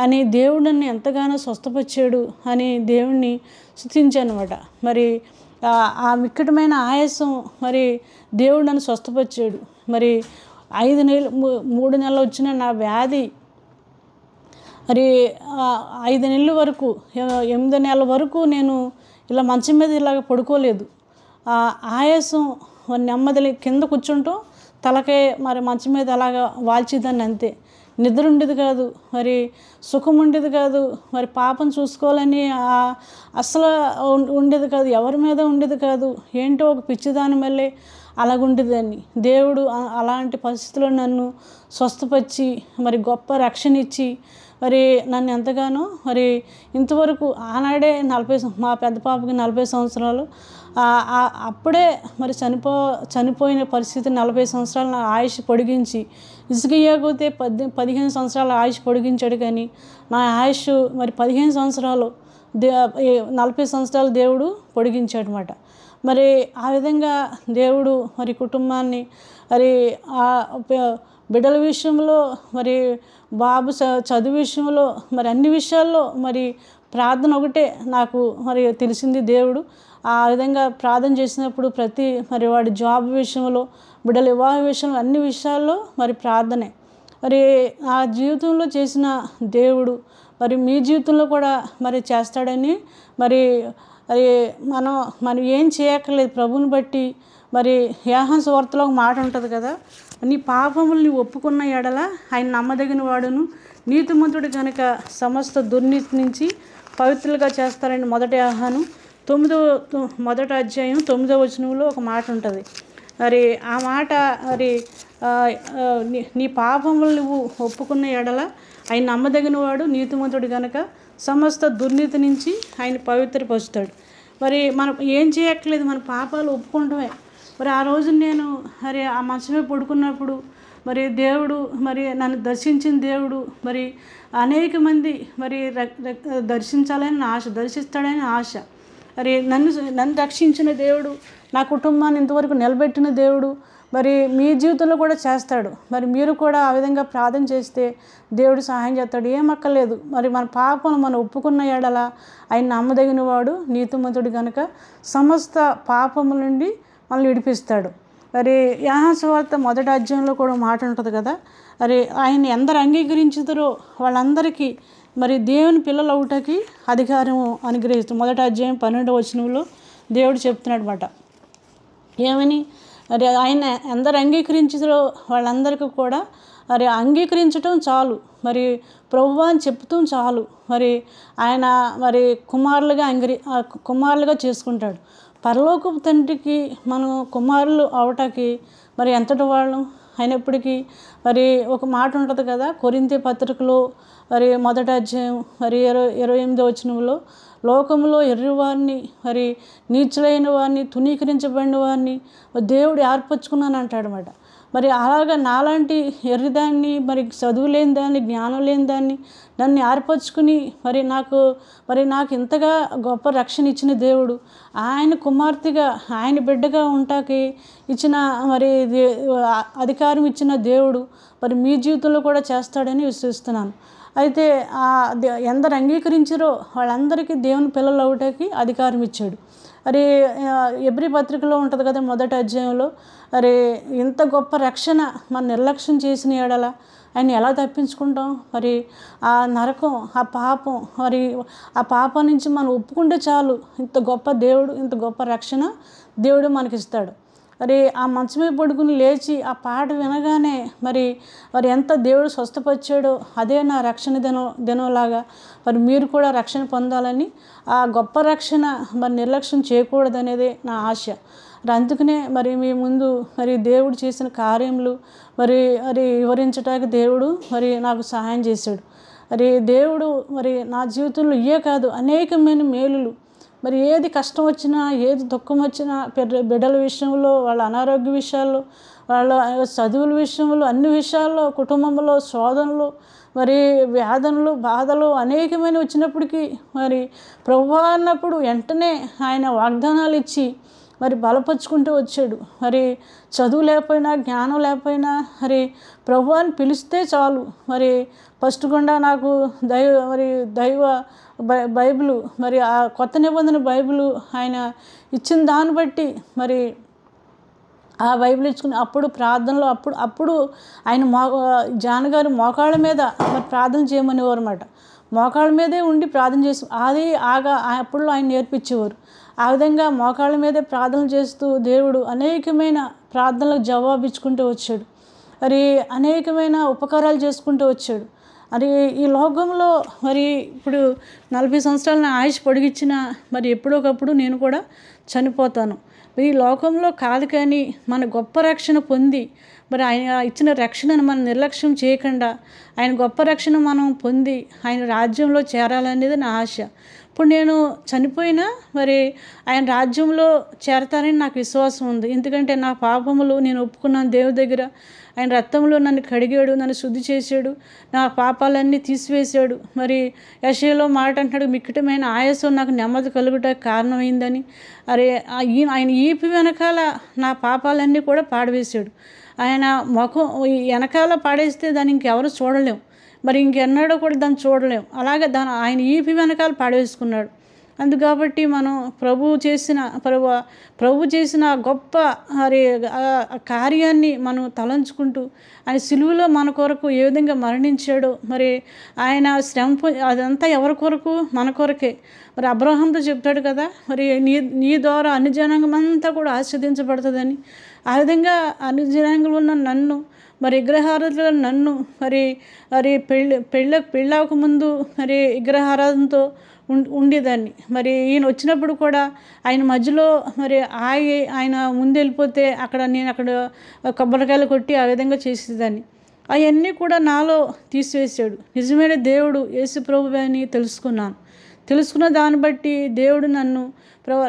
అని దేవుడు నన్ను ఎంతగానో స్వస్థపరిచాడు అని దేవుణ్ణి స్తుతించాను అన్నమాట. మరి ఆ మిక్కటమైన ఆయాసం మరి దేవుడు నన్ను స్వస్థపరిచాడు. మరి 3 నెలలు వచ్చిన నా వ్యాధి మరి 5 నెలల వరకు 8 నెలల వరకు నేను ఇలా మంచం మీద ఇలాగ పడుకోలేదు. ఆయాసం నెమ్మది కింద కూర్చుంటాం, తలకే మరి మంచం మీద అలాగా వాల్చేదాన్ని అంతే. నిద్ర ఉండేది కాదు, మరి సుఖం ఉండేది కాదు, మరి పాపం చూసుకోవాలని అస్సలు ఉండేది కాదు, ఎవరి మీద ఉండేది కాదు. ఏంటో ఒక పిచ్చిదాని మళ్ళీ అలాగుండేదాన్ని. దేవుడు అలాంటి పరిస్థితుల్లో నన్ను స్వస్థపరిచి మరి గొప్ప రక్షణ ఇచ్చి మరి నన్ను ఎంతగానో మరి ఇంతవరకు ఆనాడే మా పెద్ద పాపకి 40 సంవత్సరాలు. అప్పుడే మరి చనిపోయిన పరిస్థితి 40 సంవత్సరాలు నా ఆయుష్ పొడిగించి, హిజ్కియాకైతే 15 సంవత్సరాల ఆయుష్ పొడిగించాడు, కానీ నా ఆయుష్ మరి 15 సంవత్సరాలు 40 సంవత్సరాలు దేవుడు పొడిగించాడు అన్నమాట. మరి ఆ విధంగా దేవుడు మరి కుటుంబాన్ని మరి బిడ్డల విషయంలో మరి బాబు చదువు విషయంలో మరి అన్ని విషయాల్లో మరి ప్రార్థన ఒకటే నాకు మరి తెలిసింది. దేవుడు ఆ విధంగా ప్రార్థన చేసినప్పుడు మరి వాడి జాబ్ విషయంలో, బిడ్డల వివాహ విషయంలో, అన్ని విషయాల్లో మరి ప్రార్థనే. మరి ఆ జీవితంలో చేసిన దేవుడు మరి మీ జీవితంలో కూడా మరి చేస్తాడని మరి మనం ఏం చేయక్కర్లేదు. ప్రభువుని బట్టి మరి యోహాను సువార్తలో ఒక మాట ఉంటుంది కదా, నీ పాపములు ఒప్పుకున్న ఎడల ఆయన నమ్మదగిన వాడును నీతిమంతుడు కనుక సమస్త దుర్నీతి నుంచి పవిత్రులుగా చేస్తారని 1 యోహాను 9వ అధ్యాయం 9వ వచనంలో ఒక మాట ఉంటుంది. మరి ఆ మాట మరి నీ పాపములు నువ్వు ఒప్పుకున్న ఎడల ఆయన నమ్మదగిన వాడు నీతిమంతుడు కనుక సమస్త దుర్నీతి నుంచి ఆయన పవిత్రపరుస్తాడు. మరి మనం ఏం చేయట్లేదు, మన పాపాలు ఒప్పుకుంటమే. మరి ఆ రోజు నేను మరి ఆ మంచమే పడుకున్నప్పుడు మరి దేవుడు మరి నన్ను దర్శించిన దేవుడు మరి అనేక మంది మరి దర్శించాలని ఆశ, దర్శిస్తాడని ఆశ. మరి నన్ను రక్షించిన దేవుడు, నా కుటుంబాన్ని ఇంతవరకు నిలబెట్టిన దేవుడు మరి మీ జీవితంలో కూడా చేస్తాడు. మరి మీరు కూడా ఆ విధంగా ప్రార్థన చేస్తే దేవుడు సహాయం చేస్తాడు. ఏమక్కర్లేదు. మరి మన పాపను మనం ఒప్పుకున్న ఎడల ఆయన నమ్మదగిన వాడు నీతిమంతుడు కనుక సమస్త పాపముల నుండి మనల్ని విడిపిస్తాడు. మరి యోహాను సువార్త 1వ అధ్యాయంలో కూడా మాట ఉంటుంది కదా, మరి ఆయన ఎందరు అంగీకరించుతారో వాళ్ళందరికీ మరి దేవుని పిల్లలు అవుటకి అధికారం అనుగ్రహిస్తుంది. 1వ అధ్యాయం 12వ వచనంలో దేవుడు చెప్తున్నాడు అన్నమాట. ఏమని? మరి ఆయన ఎందరు అంగీకరించుతారో వాళ్ళందరికీ కూడా మరి అంగీకరించటం చాలు, మరి ప్రభువా అని చెప్తాం చాలు, మరి ఆయన మరి కుమారులుగా చేసుకుంటాడు. పరలోకపు తండ్రికి మనం కుమారులు అవటానికి మరి ఎంతటి వాళ్ళం అయినప్పటికీ మరి ఒక మాట ఉంటుంది కదా, కొరింథీ పత్రికలో మరి 1వ అధ్యాయం మరి 28వ వచనంలో లోకంలో ఎర్రివారిని మరి నీచులైన వారిని తునీకరించబడిన వారిని దేవుడు ఏర్పరచుకున్నాను అంటాడు అన్నమాట. మరి అలాగా నాలాంటి ఎర్రిదాన్ని, మరి చదువు లేని దాన్ని, జ్ఞానం లేని దాన్ని నన్ను ఏర్పరచుకుని మరి నాకు ఇంతగా గొప్ప రక్షణ ఇచ్చిన దేవుడు, ఆయన కుమార్తెగా ఆయన బిడ్డగా ఉంటాకి ఇచ్చిన మరి అధికారం ఇచ్చిన దేవుడు మరి మీ జీవితంలో కూడా చేస్తాడని విశ్వసిస్తున్నాను. అయితే ఎందరు అంగీకరించారో వాళ్ళందరికీ దేవుని పిల్లలు అవటానికి అధికారం ఇచ్చాడు. మరి ఎబ్రీ పత్రికలో ఉంటుంది కదా 1వ అధ్యాయంలో, మరి ఇంత గొప్ప రక్షణ మన నిర్లక్ష్యం చేసిన ఎడల ఆయన ఎలా తప్పించుకుంటాం? మరి ఆ నరకం, ఆ పాపం, మరి ఆ పాపం నుంచి మనం ఒప్పుకుంటే చాలు, ఇంత గొప్ప దేవుడు, ఇంత గొప్ప రక్షణ దేవుడు మనకిస్తాడు. మరి ఆ మంచమే పడుకుని లేచి ఆ పాట వినగానే మరి ఎంత దేవుడు స్వస్థపరిచాడో అదే నా రక్షణ దినంలాగా మరి మీరు కూడా రక్షణ పొందాలని, ఆ గొప్ప రక్షణ మరి నిర్లక్ష్యం చేయకూడదనేదే నా ఆశ. అందుకనే మరి మీ ముందు మరి దేవుడు చేసిన కార్యములు మరి వివరించడానికి దేవుడు మరి నాకు సహాయం చేశాడు. మరి దేవుడు మరి నా జీవితంలో ఇవే కాదు, అనేకమైన మేలులు, మరి ఏది కష్టం వచ్చినా, ఏది దుఃఖం వచ్చినా, బిడ్డల విషయంలో, వాళ్ళ అనారోగ్య విషయాల్లో, వాళ్ళ చదువుల విషయంలో, అన్ని విషయాల్లో, కుటుంబంలో శోధనలు, మరి వేదనలు, బాధలు అనేకమైన వచ్చినప్పటికీ మరి ప్రభువా అన్నప్పుడు వెంటనే ఆయన వాగ్దానాలు ఇచ్చి మరి బలపరుచుకుంటూ వచ్చాడు. మరి చదువు లేకపోయినా, జ్ఞానం లేకపోయినా మరి ప్రభువాని పిలిస్తే చాలు. మరి ఫస్ట్ గుండా నాకు దైవ బైబిలు మరి ఆ కొత్త నిబంధన బైబిలు ఆయన ఇచ్చిన దాన్ని బట్టి మరి ఆ బైబిల్ ఇచ్చుకుని అప్పుడు ప్రార్థనలో అప్పుడు ఆయన జాన్ గారు మోకాళ్ళ మీద మరి ప్రార్థన చేయమనేవారు అన్నమాట. మోకాళ్ళ మీదే ఉండి ప్రార్థన చేసి అప్పుడు ఆయన నేర్పించేవారు. ఆ విధంగా మోకాళ్ళ మీదే ప్రార్థన చేస్తూ దేవుడు అనేకమైన ప్రార్థనలకు జవాబిచ్చుకుంటూ వచ్చాడు. మరి అనేకమైన ఉపకారాలు చేసుకుంటూ వచ్చాడు. మరి ఈ లోకంలో మరి ఇప్పుడు 40 సంవత్సరాలు నా ఆయుష్ పొడిగించిన మరి ఎప్పుడోకప్పుడు నేను కూడా చనిపోతాను. ఈ లోకంలో కాదు, కానీ మన గొప్ప రక్షణ పొంది మరి ఆయన ఇచ్చిన రక్షణను మనం నిర్లక్ష్యం చేయకుండా ఆయన గొప్ప రక్షణ మనం పొంది ఆయన రాజ్యంలో చేరాలనేది నా ఆశ. ఇప్పుడు నేను చనిపోయినా మరి ఆయన రాజ్యంలో చేరతానని నాకు విశ్వాసం ఉంది. ఎందుకంటే నా పాపములు నేను ఒప్పుకున్నాను దేవుడి దగ్గర. ఆయన రక్తంలో నన్ను కడిగాడు, నన్ను శుద్ధి చేశాడు, నా పాపాలన్నీ తీసివేశాడు. మరి యెషయాలో మాట అంటున్నాడు, మిక్కటమైన ఆయాసం నాకు నెమ్మది కలుగుటకు కారణమైందని. ఆయన ఈపి వెనకాల నా పాపాలన్నీ కూడా పాడవేశాడు. ఆయన ముఖం వెనకాల పాడేస్తే దాన్ని ఇంకెవరు చూడలేం, మరి ఇంకెన్నాడో కూడా దాన్ని చూడలేం. అలాగే ఆయన ఈపి వెనకాల పాడవేసుకున్నాడు. అందుకాబట్టి మనం ప్రభు చేసిన గొప్ప కార్యాన్ని మనం తలంచుకుంటూ ఆయన సిలువలో మన కొరకు ఏ విధంగా మరణించాడో, మరి ఆయన శ్రమ అదంతా ఎవరి కొరకు? మన కొరకే. మరి అబ్రహాంతో చెప్తాడు కదా, మరి నీ ద్వారా అన్ని జనాంగం అంతా కూడా ఆశీర్వదించబడుతుందని. ఆ విధంగా అన్ని జనాంగంలో ఉన్న నన్ను మరి విగ్రహారాధనలో నన్ను మరి పెళ్ళవక ముందు మరి విగ్రహారాధనతో ఉండేదాన్ని. మరి ఈయన వచ్చినప్పుడు కూడా ఆయన మధ్యలో మరి ఆయన ముందు వెళ్ళిపోతే నేను అక్కడ కొబ్బరికాయలు కొట్టి ఆ విధంగా చేసేదాన్ని. అవన్నీ కూడా నాలో తీసివేశాడు. నిజమైన దేవుడు యేసు ప్రభువే అని తెలుసుకున్న దాన్ని బట్టి దేవుడు నన్ను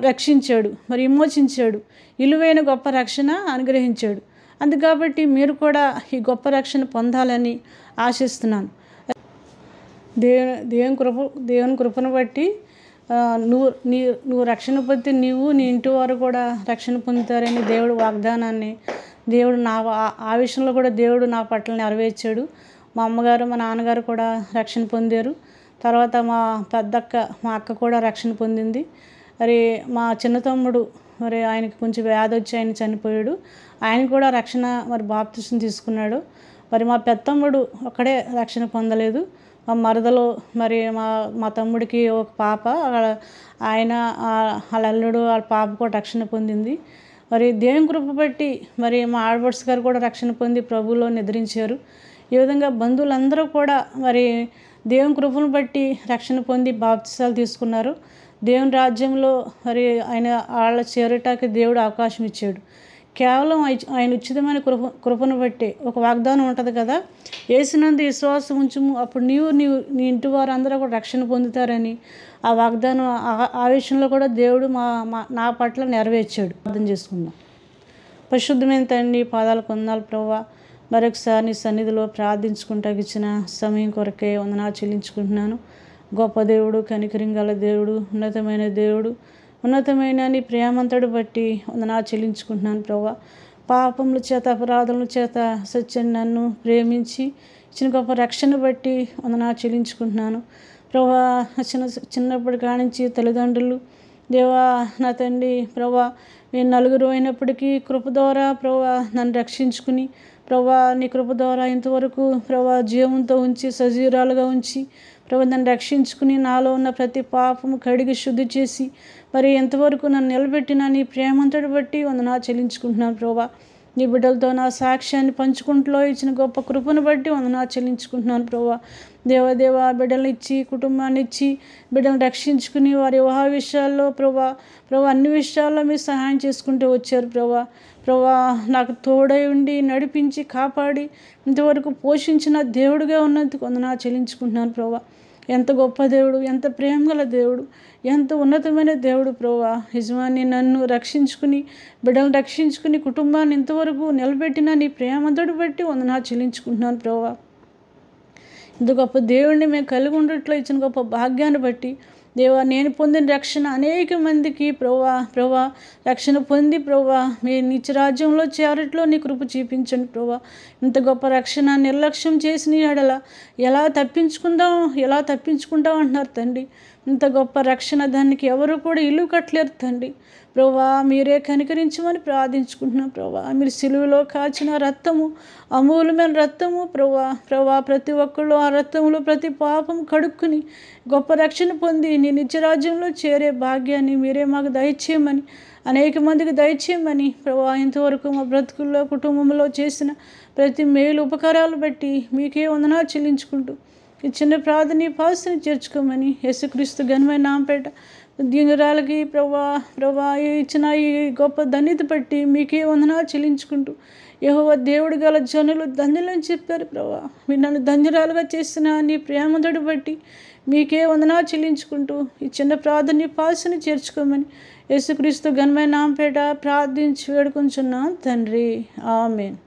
రక్షించాడు, మరి విమోచించాడు, విలువైన గొప్ప రక్షణ అనుగ్రహించాడు. అందుకాబట్టి మీరు కూడా ఈ గొప్ప రక్షణ పొందాలని ఆశిస్తున్నాను. దేవుని కృపను బట్టి నువ్వు రక్షణ పొందితే నీవు నీ ఇంటి వారు కూడా రక్షణ పొందుతారని దేవుడు వాగ్దానాన్ని దేవుడు ఆ విషయంలో కూడా దేవుడు నా పట్ల నెరవేర్చాడు. మా అమ్మగారు మా నాన్నగారు కూడా రక్షణ పొందారు. తర్వాత మా అక్క కూడా రక్షణ పొందింది. మరి మా చిన్న తమ్ముడు మరి ఆయనకి కొంచెం వ్యాధి వచ్చి ఆయన చనిపోయాడు. ఆయన కూడా రక్షణ మరి బాప్తిసం తీసుకున్నాడు. మరి మా పెద్దమ్ముడు ఒక్కడే రక్షణ పొందలేదు. మా మరదలో మరి మా తమ్ముడికి ఒక పాప, ఆయన వాళ్ళ అల్లుడు వాళ్ళ పాప కూడా రక్షణ పొందింది. మరి దేవుని కృప బట్టి మరి మా ఆడపడుచు గారు కూడా రక్షణ పొంది ప్రభువులో నిద్రించారు. ఈ విధంగా బంధువులందరూ కూడా మరి దేవుని కృపను బట్టి రక్షణ పొంది బాప్తిసాలు తీసుకున్నారు. దేవుని రాజ్యంలో మరి వాళ్ళ చేరటానికి దేవుడు అవకాశం ఇచ్చాడు. కేవలం ఆయన ఉచితమైన కృపను బట్టి ఒక వాగ్దానం ఉంటుంది కదా, యేసునందు విశ్వాసం ఉంచుము, అప్పుడు నీ ఇంటి వారు అందరూ కూడా రక్షణ పొందుతారని ఆ వాగ్దానం ఆ విషయంలో కూడా దేవుడు నా పట్ల నెరవేర్చాడు. అర్థం చేసుకుందాం. పరిశుద్ధమైన తండ్రి పాదాలకు వందనాలు ప్రభువా. మరొకసారి నీ సన్నిధిలో ప్రార్థించుకుంటాకి ఇచ్చిన సమయం కొరకే వందనాలు చెల్లించుకుంటున్నాను. గొప్ప దేవుడు, కనికరం గల దేవుడు, ఉన్నతమైన నీ ప్రేమంతడు బట్టి వందనాలు చెల్లించుకుంటున్నాను ప్రభువా. పాపముల చేత అపరాధముల చేత సత్యం నన్ను ప్రేమించి ఇచ్చిన గొప్ప రక్షణ బట్టి వందనాలు చెల్లించుకుంటున్నాను ప్రభువా. చిన్నప్పటి కానించి తల్లిదండ్రులు దేవా నా తండ్రి ప్రభువా, మేము నలుగురు అయినప్పటికీ కృప ద్వారా ప్రభువా నన్ను రక్షించుకుని ప్రభువా నీ కృప ద్వారా ఇంతవరకు ప్రభువా జీవంతో ఉంచి సజీవురాలుగా ఉంచి ప్రభువా నన్ను రక్షించుకుని నాలో ఉన్న ప్రతి పాపము కడిగి శుద్ధి చేసి మరి ఎంతవరకు నన్ను నిలబెట్టిన నీ ప్రేమంతటి బట్టి వందనాలు చెల్లించుకుంటున్నాను ప్రభువా. నీ బిడ్డలతో నా సాక్ష్యాన్ని పంచుకుంటూ ఇచ్చిన గొప్ప కృపను బట్టి వందనాలు చెల్లించుకుంటున్నాను ప్రభువా. దేవా బిడ్డలను ఇచ్చి కుటుంబాన్ని ఇచ్చి బిడ్డలను రక్షించుకుని వారి వివాహ విషయాల్లో ప్రభా అన్ని విషయాల్లో మీరు సహాయం చేసుకుంటూ వచ్చారు ప్రభా. నాకు తోడై ఉండి నడిపించి కాపాడి ఇంతవరకు పోషించిన దేవుడిగా ఉన్నందుకు వందనాలు చెల్లించుకుంటున్నాను ప్రభా. ఎంత గొప్ప దేవుడు, ఎంత ప్రేమ గల దేవుడు, ఎంత ఉన్నతమైన దేవుడు ప్రభా. యజమాని నన్ను రక్షించుకుని బిడ్డలను రక్షించుకుని కుటుంబాన్ని ఇంతవరకు నిలబెట్టిన నీ ప్రేమతోడు బట్టి వందనాలు చెల్లించుకుంటున్నాను ప్రభా. ఇంత గొప్ప దేవుడిని మేము కలిగి ఉండట్లో ఇచ్చిన గొప్ప భాగ్యాన్ని బట్టి దేవా నేను పొందిన రక్షణ అనేక మందికి ప్రభా రక్షణ పొంది ప్రభా మీ నిత్య రాజ్యంలో చేరట్లో నీ కృప చూపించండి ప్రభా. ఇంత గొప్ప రక్షణ నిర్లక్ష్యం చేసిన ఎడల ఎలా తప్పించుకుంటాం అంటున్నారు తండ్రి. ఇంత గొప్ప రక్షణ దానికి ఎవరు కూడా ఇల్లు కట్టలేరు తండ్రి ప్రభా. మీరే కనికరించమని ప్రార్థించుకుంటున్నాం ప్రభా. మీరు సిలువలో కాచిన రక్తము అమూల్యమైన రక్తము ప్రభా ప్రతి ఒక్కళ్ళు ఆ రక్తంలో ప్రతి పాపం కడుక్కుని గొప్ప రక్షణ పొంది నీ నిత్యరాజ్యంలో చేరే భాగ్యాన్ని మీరే మాకు దయచేయమని అనేక మందికి దయచేయమని ప్రభా. ఇంతవరకు మా బ్రతుకుల్లో కుటుంబంలో చేసిన ప్రతి మేలు ఉపకారాలు బట్టి మీకే వందనాలు చెల్లించుకుంటూ ఈ చిన్న ప్రార్థన పాస్ని చేర్చుకోమని యేసుక్రీస్తు ఘనమైన నామపేట దీనురాలకి ప్రభా ఇచ్చిన ఈ గొప్ప ధన్యత బట్టి మీకే వందనాలు చెల్లించుకుంటూ యెహోవా దేవుడు గల జనులు ధన్యులని చెప్పారు ప్రభా. మీరు నన్ను ధన్యురాలుగా చేసిన నీ ప్రేమతోడు బట్టి మీకే వందనాలు చెల్లించుకుంటూ ఈ చిన్న ప్రార్థన పాస్ని చేర్చుకోమని యేసుక్రీస్తు ఘనమైన నామపేట ప్రార్థించి వేడుకొంచున్నాం తండ్రి. ఆమేన్.